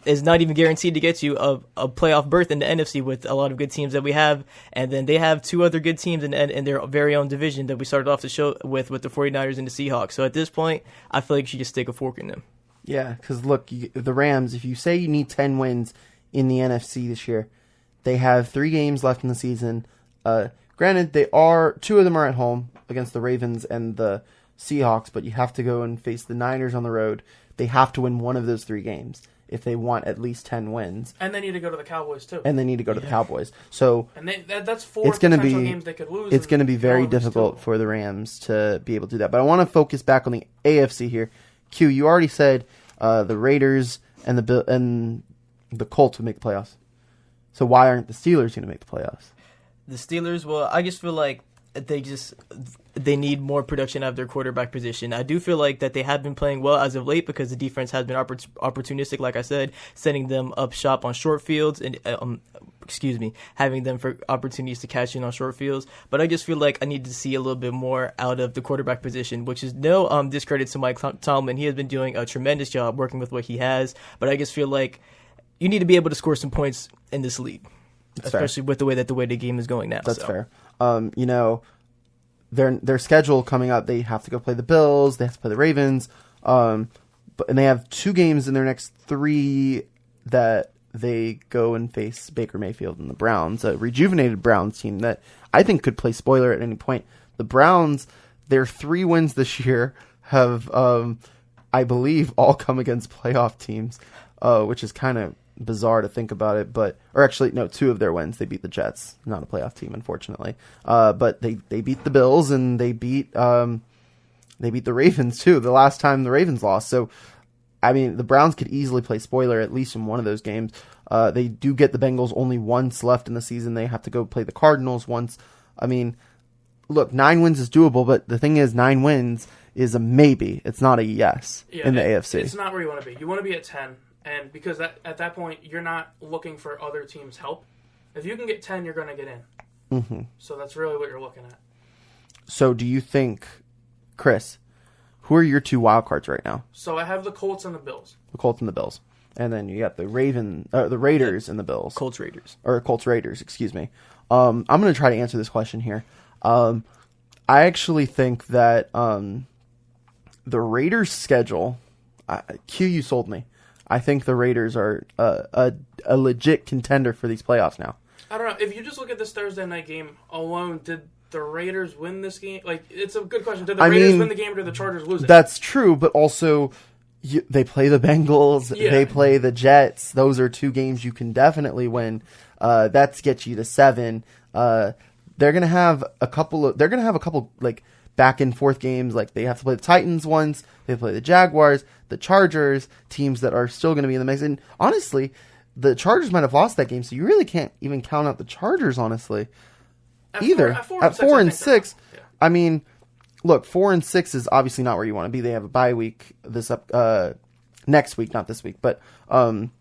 Speaker 5: is not even guaranteed to get you a playoff berth in the NFC with a lot of good teams that we have, and then they have 2 other good teams in their very own division that we started off the show with the 49ers and the Seahawks. So at this point, I feel like you should just stick a fork in them. Yeah,
Speaker 3: because look, the Rams, if you say you need 10 wins in the NFC this year, they have 3 games left in the season. Granted, 2 of them are at home against the Ravens and the Seahawks, but you have to go and face the Niners on the road. They have to win one of those 3 games if they want at least 10 wins.
Speaker 4: And they need to go to the Cowboys, too.
Speaker 3: And they need to go to the Cowboys. So
Speaker 4: and that's 4 potential games they could lose.
Speaker 3: It's going to be very difficult for the Rams to be able to do that. But I want to focus back on the AFC here. Q, you already said the Raiders and the Colts would make the playoffs. So why aren't the Steelers going to make the playoffs?
Speaker 5: The Steelers, well, I just feel like they need more production out of their quarterback position. I do feel like that they have been playing well as of late because the defense has been opportunistic, like I said, setting them up shop on short fields and having them for opportunities to catch in on short fields. But I just feel like I need to see a little bit more out of the quarterback position, which is no discredit to Mike Tomlin. He has been doing a tremendous job working with what he has, but I just feel like you need to be able to score some points in this league.
Speaker 3: That's
Speaker 5: especially
Speaker 3: fair.
Speaker 5: with the way the game is going now.
Speaker 3: That's fair. Their schedule coming up, they have to go play the Bills, they have to play the Ravens, and they have 2 games in their next 3 that they go and face Baker Mayfield and the Browns, a rejuvenated Browns team that I think could play spoiler at any point. The Browns, their 3 wins this year have, I believe, all come against playoff teams, which is kind of bizarre to think about it, or actually, no, 2 of their wins, they beat the Jets, not a playoff team, unfortunately, but they beat the Bills, and they beat the Ravens, too, the last time the Ravens lost, so, I mean, the Browns could easily play spoiler, at least in one of those games. They do get the Bengals only once left in the season, they have to go play the Cardinals once. I mean, look, 9 wins is doable, but the thing is, 9 wins is a maybe, it's not a yes in the AFC.
Speaker 4: It's not where you want to be. You want to be at 10. And because at that point, you're not looking for other teams' help. If you can get 10, you're going to get in.
Speaker 3: Mm-hmm.
Speaker 4: So that's really what you're looking at.
Speaker 3: So do you think, Chris, who are your 2 wild cards right now?
Speaker 4: So I have the Colts and the Bills.
Speaker 3: The Colts and the Bills. And then you got the Raiders and the Bills.
Speaker 5: Colts
Speaker 3: Raiders, excuse me. I'm going to try to answer this question here. I actually think that the Raiders' schedule, you sold me. I think the Raiders are a legit contender for these playoffs now.
Speaker 4: I don't know. If you just look at this Thursday night game alone, did the Raiders win this game? Like, it's a good question. Did the Raiders win the game or did the Chargers lose it?
Speaker 3: That's true, but also they play the Bengals. Yeah. They play the Jets. Those are 2 games you can definitely win. That gets you to 7. They're gonna have a couple like back and forth games. Like they have to play the Titans once. They play the Jaguars, the Chargers, teams that are still going to be in the mix. And honestly, the Chargers might have lost that game, so you really can't even count out the Chargers, honestly. At 4 and 6,
Speaker 4: yeah.
Speaker 3: I mean, look, 4 and 6 is obviously not where you want to be. They have a bye week next week, not this week. But and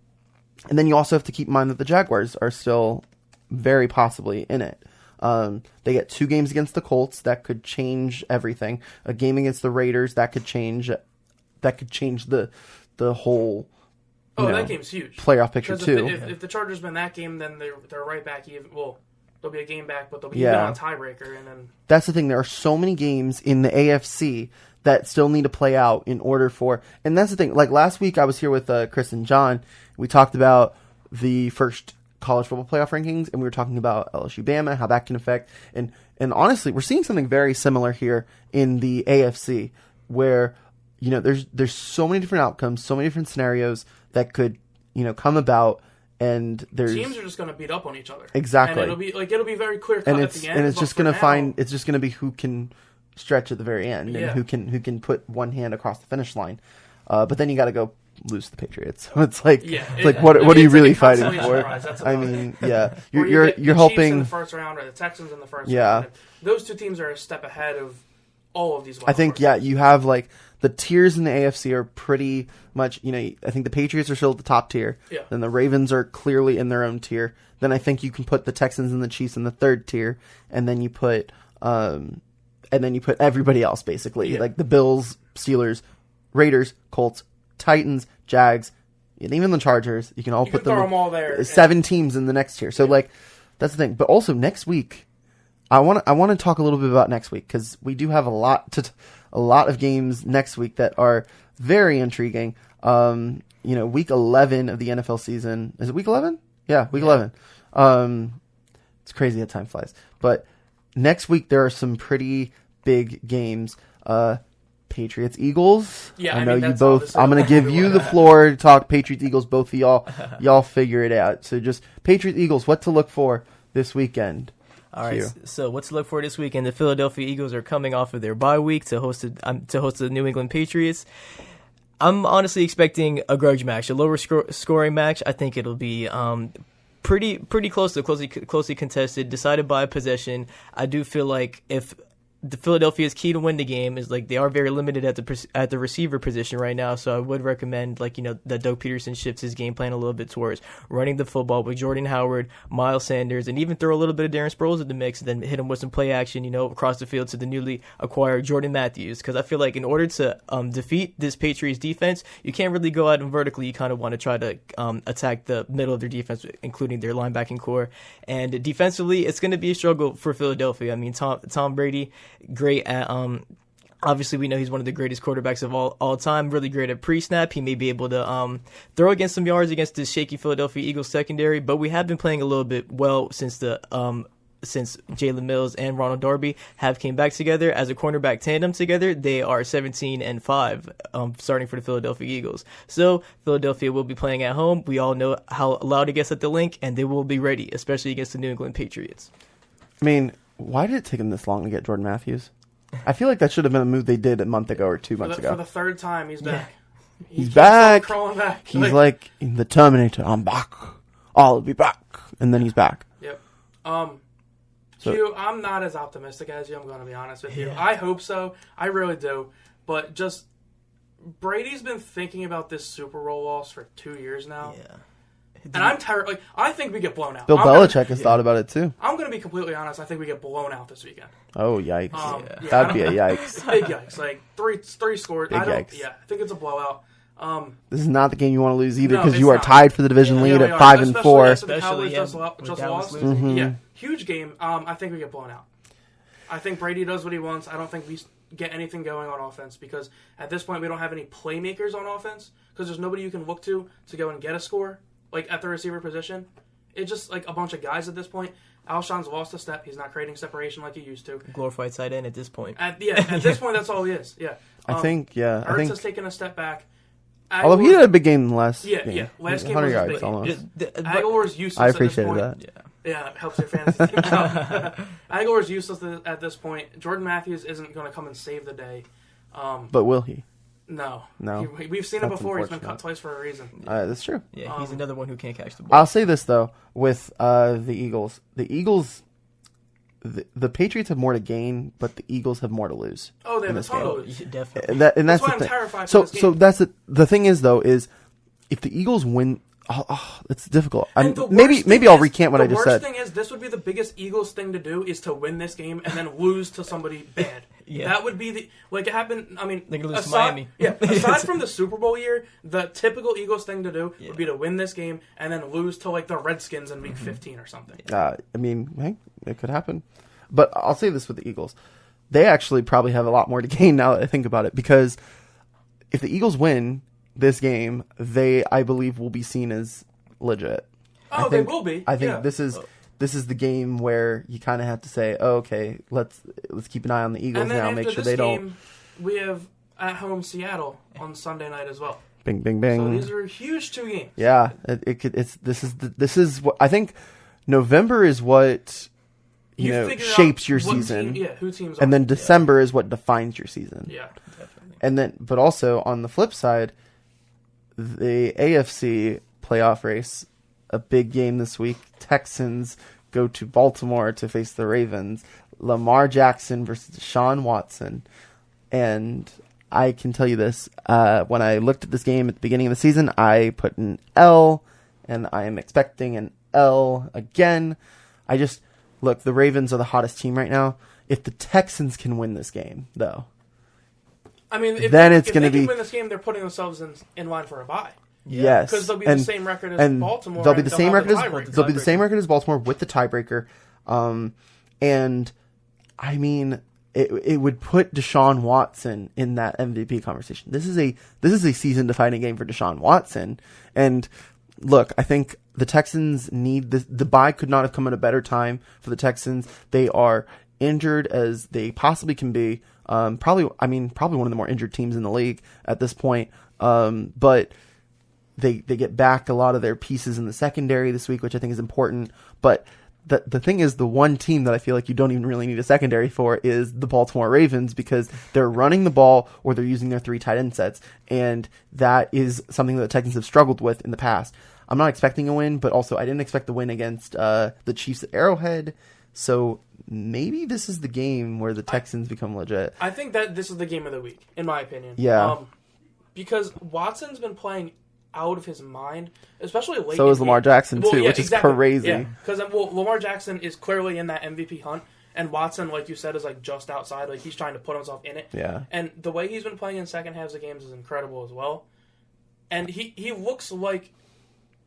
Speaker 3: then you also have to keep in mind that the Jaguars are still very possibly in it. They get 2 games against the Colts that could change everything. A game against the Raiders that could change the whole
Speaker 4: that game's huge.
Speaker 3: Playoff picture too.
Speaker 4: If the Chargers win that game, then they're right back even. Well, there'll be a game back, but they'll be even on a tiebreaker, and then
Speaker 3: that's the thing. There are so many games in the AFC that still need to play out in order for. And that's the thing. Like last week, I was here with Chris and John. We talked about the first college football playoff rankings, and we were talking about LSU Bama, how that can affect, and honestly, we're seeing something very similar here in the AFC, where there's so many different outcomes, so many different scenarios that could come about, and there's
Speaker 4: teams are just going to beat up on each other.
Speaker 3: Exactly,
Speaker 4: and it'll be very clear cut at the end.
Speaker 3: And it's just going to be who can stretch at the very end, and who can put one hand across the finish line. But then you got to go lose the Patriots. So it's like, what are you really fighting for? I mean, you're hoping
Speaker 4: Chiefs in the first round or the Texans in the first round. Those 2 teams are a step ahead of all of these.
Speaker 3: I think you have like the tiers in the AFC are pretty much. I think the Patriots are still at the top tier.
Speaker 4: Yeah.
Speaker 3: Then the Ravens are clearly in their own tier. Then I think you can put the Texans and the Chiefs in the 3rd tier, and then you put everybody else basically, like the Bills, Steelers, Raiders, Colts, Titans, Jags, and even the Chargers. You can all put them
Speaker 4: all there.
Speaker 3: 7 teams in the next tier. So that's the thing. But also next week, I want to talk a little bit about next week because we do have a lot of games next week that are very intriguing. Week 11 of the NFL season. Is it week 11? Yeah, week 11. It's crazy how time flies. But next week there are some pretty big games. Patriots, Eagles.
Speaker 4: Yeah,
Speaker 3: I know you both. I'm going to give you the floor to talk Patriots, Eagles. Both of y'all figure it out. So just Patriots, Eagles. What to look for this weekend?
Speaker 5: All right. So what to look for this weekend? The Philadelphia Eagles are coming off of their bye week to host the New England Patriots. I'm honestly expecting a grudge match, a lower scoring match. I think it'll be pretty close to closely contested, decided by a possession. I do feel like if the Philadelphia's key to win the game is like they are very limited at the receiver position right now, so I would recommend that Doug Peterson shifts his game plan a little bit towards running the football with Jordan Howard, Miles Sanders, and even throw a little bit of Darren Sproles in the mix, and then hit him with some play action, across the field to the newly acquired Jordan Matthews. Because I feel like in order to defeat this Patriots defense, you can't really go out and vertically. You kind of want to try to attack the middle of their defense, including their linebacking core. And defensively, it's going to be a struggle for Philadelphia. I mean, Tom Brady, great at obviously we know he's one of the greatest quarterbacks of all time, really great at pre-snap. He may be able to throw against some yards against this shaky Philadelphia Eagles secondary, but we have been playing a little bit well since Jalen Mills and Ronald Darby have came back together as a cornerback tandem together. They are 17-5 starting for the Philadelphia Eagles. So Philadelphia will be playing at home. We all know how loud it gets at the Link, and they will be ready, especially against the New England Patriots.
Speaker 3: I mean, why did it take them this long to get Jordan Matthews? I feel like that should have been a move they did a month ago or 2 months ago.
Speaker 4: For the third time, he's back.
Speaker 3: He's back.
Speaker 4: Crawling back.
Speaker 3: He's like the Terminator. I'm back. I'll be back. And then he's back.
Speaker 4: Yep. Q, I'm not as optimistic as you. I'm going to be honest with you. I hope so. I really do. But just Brady's been thinking about this Super Bowl loss for 2 years now. Yeah. And I'm tired. Like, I think we get blown out.
Speaker 3: Bill Belichick has thought about it too.
Speaker 4: I'm going to be completely honest. I think we get blown out this weekend.
Speaker 3: Oh, yikes. That'd be a yikes.
Speaker 4: Big yikes. Like, three scores.
Speaker 3: Big yikes.
Speaker 4: Yeah, I think it's a blowout.
Speaker 3: This is not the game you want to lose either because you are tied for the division lead at 5-4.
Speaker 4: Especially the Cowboys just lost.
Speaker 3: Mm-hmm.
Speaker 4: Yeah, huge game. I think we get blown out. I think Brady does what he wants. I don't think we get anything going on offense because at this point we don't have any playmakers on offense because there's nobody you can look to go and get a score. Like, at the receiver position, it's just, like, a bunch of guys at this point. Alshon's lost a step. He's not creating separation like he used to.
Speaker 5: Glorified tight end at this point.
Speaker 4: At this point, that's all he is. Yeah.
Speaker 3: I think
Speaker 4: Ertz has taken a step back.
Speaker 3: Although he had a big game last game.
Speaker 4: Yeah. Last game
Speaker 3: 100
Speaker 4: was
Speaker 3: yards
Speaker 4: big.
Speaker 3: almost.
Speaker 4: Aguilar's useless
Speaker 3: I
Speaker 4: at this
Speaker 3: appreciated
Speaker 4: point.
Speaker 3: that.
Speaker 4: Yeah, it helps your fantasy team out. Aguilar's useless at this point. Jordan Matthews isn't going to come and save the day.
Speaker 3: But will he?
Speaker 4: No. We've seen it
Speaker 3: That's
Speaker 4: before. He's been cut twice for a reason.
Speaker 3: That's true.
Speaker 5: Yeah, he's another one who can't catch the ball.
Speaker 3: I'll say this, though, with the Eagles. The Patriots have more to gain, but the Eagles have more to lose.
Speaker 4: Oh, they have a ton to lose.
Speaker 5: Definitely.
Speaker 3: That's
Speaker 4: why
Speaker 3: the
Speaker 4: I'm
Speaker 3: thing.
Speaker 4: terrified
Speaker 3: So
Speaker 4: for this game.
Speaker 3: that's the thing is, though, is if the Eagles win... it's difficult. Maybe I'll recant what I just said.
Speaker 4: The worst thing is, this would be the biggest Eagles thing to do, is to win this game and then lose to somebody bad.
Speaker 5: Yeah.
Speaker 4: That would be it happened, I mean...
Speaker 5: They're going to lose to Miami.
Speaker 4: Yeah, aside from the Super Bowl year, the typical Eagles thing to do would be to win this game and then lose to, like, the Redskins in Week 15 or something.
Speaker 3: I mean, hey, it could happen. But I'll say this with the Eagles. They actually probably have a lot more to gain now that I think about it, because if the Eagles win this game, they, I believe, will be seen as legit.
Speaker 4: They will be.
Speaker 3: I think this is the game where you kind of have to say, oh, okay, let's keep an eye on the Eagles now, make sure they don't.
Speaker 4: We have at home Seattle on Sunday night as well.
Speaker 3: Bing, bing, bing.
Speaker 4: So these are huge 2 games.
Speaker 3: Yeah, this is what I think. November is what shapes your season.
Speaker 4: Who teams
Speaker 3: and then December is what defines your season.
Speaker 4: Yeah, definitely.
Speaker 3: And then, but also on the flip side, the AFC playoff race, a big game this week. Texans go to Baltimore to face the Ravens. Lamar Jackson versus Deshaun Watson. And I can tell you this, when I looked at this game at the beginning of the season, I put an L, and I am expecting an L again. Look, the Ravens are the hottest team right now. If the Texans can win this game, though,
Speaker 4: I mean, if
Speaker 3: then
Speaker 4: they
Speaker 3: can
Speaker 4: win this game, they're putting themselves in line for a bye.
Speaker 3: Yes,
Speaker 4: because they'll be the same record as Baltimore.
Speaker 3: They'll be the same record as Baltimore with the tiebreaker. And I mean, it would put Deshaun Watson in that MVP conversation. This is a season-defining game for Deshaun Watson. And look, I think the Texans need this. The bye could not have come at a better time for the Texans. They are injured as they possibly can be. Probably one of the more injured teams in the league at this point. But they get back a lot of their pieces in the secondary this week, which I think is important. But the thing is, the one team that I feel like you don't even really need a secondary for is the Baltimore Ravens, because they're running the ball or they're using their 3 tight end sets, and that is something that the Texans have struggled with in the past. I'm not expecting a win, but also I didn't expect the win against the Chiefs at Arrowhead. So maybe this is the game where the Texans become legit.
Speaker 4: I think that this is the game of the week, in my opinion.
Speaker 3: Yeah.
Speaker 4: Because Watson's been playing out of his mind, especially late.
Speaker 3: So is Lamar Jackson too, which is crazy.
Speaker 4: Yeah, because Lamar Jackson is clearly in that MVP hunt, and Watson, like you said, is like just outside. Like he's trying to put himself in it.
Speaker 3: Yeah.
Speaker 4: And the way he's been playing in second halves of games is incredible as well. And he looks like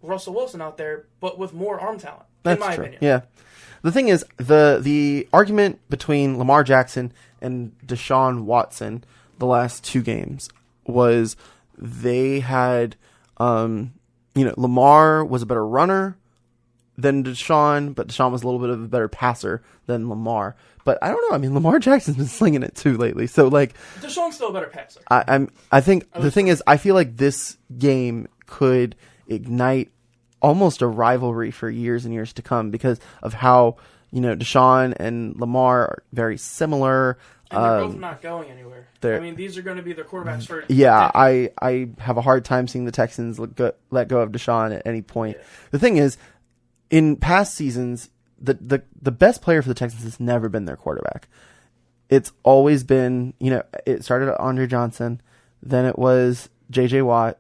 Speaker 4: Russell Wilson out there, but with more arm talent.
Speaker 3: That's
Speaker 4: in my
Speaker 3: true.
Speaker 4: opinion.
Speaker 3: Yeah. The thing is, the argument between Lamar Jackson and Deshaun Watson the last 2 games was they had, Lamar was a better runner than Deshaun, but Deshaun was a little bit of a better passer than Lamar. But I don't know. I mean, Lamar Jackson's been slinging it too lately. So like,
Speaker 4: Deshaun's still a better passer.
Speaker 3: I think the thing is, I feel like this game could ignite almost a rivalry for years and years to come because of how, Deshaun and Lamar are very similar.
Speaker 4: And they're both not going anywhere. I mean, these are going to be their quarterbacks for...
Speaker 3: Yeah, I have a hard time seeing the Texans let go of Deshaun at any point. Yeah. The thing is, in past seasons, the best player for the Texans has never been their quarterback. It's always been, it started at Andre Johnson, then it was J.J. Watt,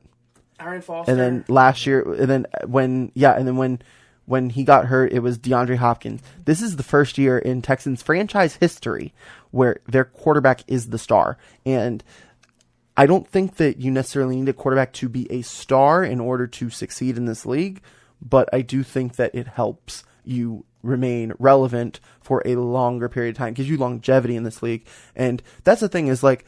Speaker 4: Aaron Foster,
Speaker 3: and then last year, and then when he got hurt, it was DeAndre Hopkins. This is the first year in Texans franchise history where their quarterback is the star. And I don't think that you necessarily need a quarterback to be a star in order to succeed in this league, but I do think that it helps you remain relevant for a longer period of time, gives you longevity in this league. And that's the thing is, like,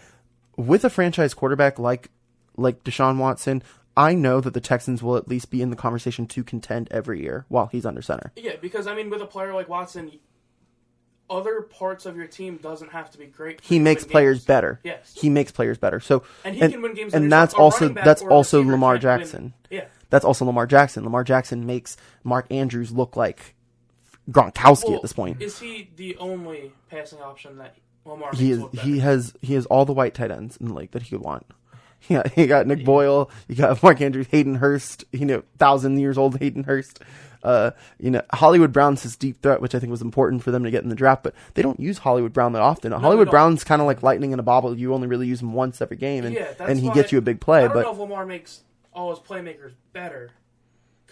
Speaker 3: with a franchise quarterback like Deshaun Watson, I know that the Texans will at least be in the conversation to contend every year while he's under center.
Speaker 4: Yeah, because, I mean, with a player like Watson, other parts of your team doesn't have to be great.
Speaker 3: He makes players better.
Speaker 4: Yes.
Speaker 3: He makes players better. So
Speaker 4: and he can win games.
Speaker 3: And that's also Lamar Jackson.
Speaker 4: Yeah.
Speaker 3: That's also Lamar Jackson. Lamar Jackson makes Mark Andrews look like Gronkowski at this point.
Speaker 4: Is he the only passing option that Lamar makes look better?
Speaker 3: He has all the white tight ends in the league that he could want. Yeah, you got Nick Boyle, you got Mark Andrews, Hayden Hurst, 1,000 years old Hayden Hurst. Hollywood Brown's his deep threat, which I think was important for them to get in the draft, but they don't use Hollywood Brown that often. Hollywood Brown's kind of like lightning in a bottle. You only really use him once every game, and he gets you a big play.
Speaker 4: I don't know if Lamar makes all his playmakers better.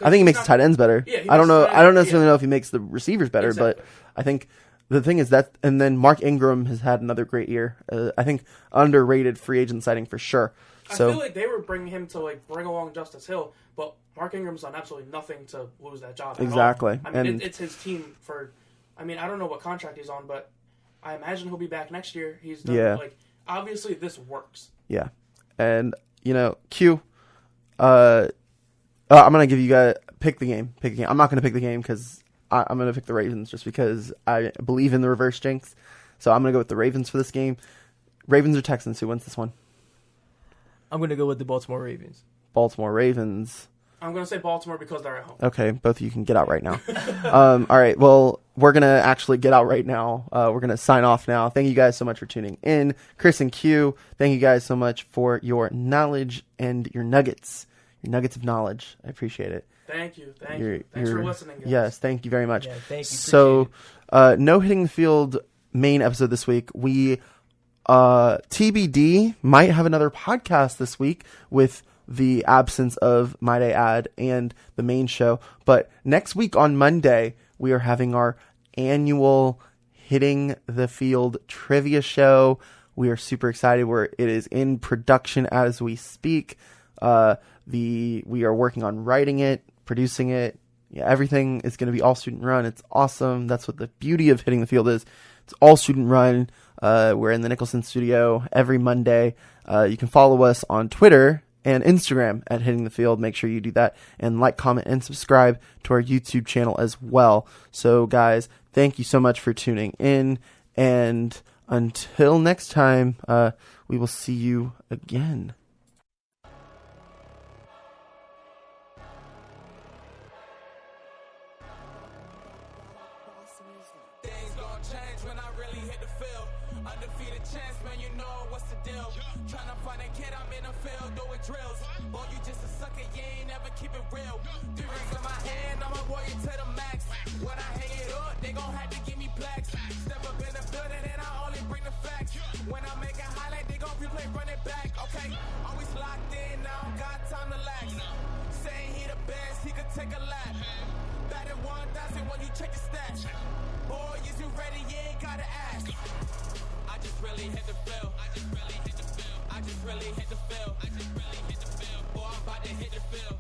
Speaker 3: I think he makes the tight ends better.
Speaker 4: Yeah,
Speaker 3: I don't necessarily know if he makes the receivers better, but I think the thing is that, and then Mark Ingram has had another great year. I think underrated free agent signing for sure. So,
Speaker 4: I feel like they were bringing him to bring along Justice Hill, but Mark Ingram's done absolutely nothing to lose that job.
Speaker 3: Exactly.
Speaker 4: I mean, it's his team for. I mean, I don't know what contract he's on, but I imagine he'll be back next year. He's done, obviously this works.
Speaker 3: Yeah, and Q. I'm gonna give you guys pick the game. I'm not gonna pick the game because I'm gonna pick the Ravens just because I believe in the reverse jinx. So I'm gonna go with the Ravens for this game. Ravens or Texans? Who wins this one?
Speaker 5: I'm going to go with the Baltimore Ravens.
Speaker 3: Baltimore Ravens.
Speaker 4: I'm going to say Baltimore because they're at home.
Speaker 3: Okay, both of you can get out right now. All right, well, we're going to actually get out right now. We're going to sign off now. Thank you guys so much for tuning in. Chris and Q, thank you guys so much for your knowledge and your nuggets of knowledge. I appreciate it.
Speaker 4: Thank you. Thanks for listening, guys.
Speaker 3: Yes, thank you very much.
Speaker 5: Yeah, thank you.
Speaker 3: So, no Hitting the Field main episode this week. We... TBD might have another podcast this week with the absence of Might I Add and the main show. But next week on Monday, we are having our annual Hitting the Field trivia show. We are super excited. It is in production as we speak. We are working on writing it, producing it. Yeah, everything is going to be all student run. It's awesome. That's what the beauty of Hitting the Field is. It's all student run. We're in the Nicholson studio every Monday. You can follow us on Twitter and Instagram at Hitting the Field. Make sure you do that and like, comment, and subscribe to our YouTube channel as well. So, guys, thank you so much for tuning in. And until next time, we will see you again.
Speaker 2: Tryna find a kid, I'm in a field doing drills. Boy, you just a sucker, you ain't never keep it real. check your stats. Boy, is you ready? You ain't gotta ask. I just really hit the field. I just really hit the field. I just really hit the field. I just really hit the field. Boy, I'm about to hit the field.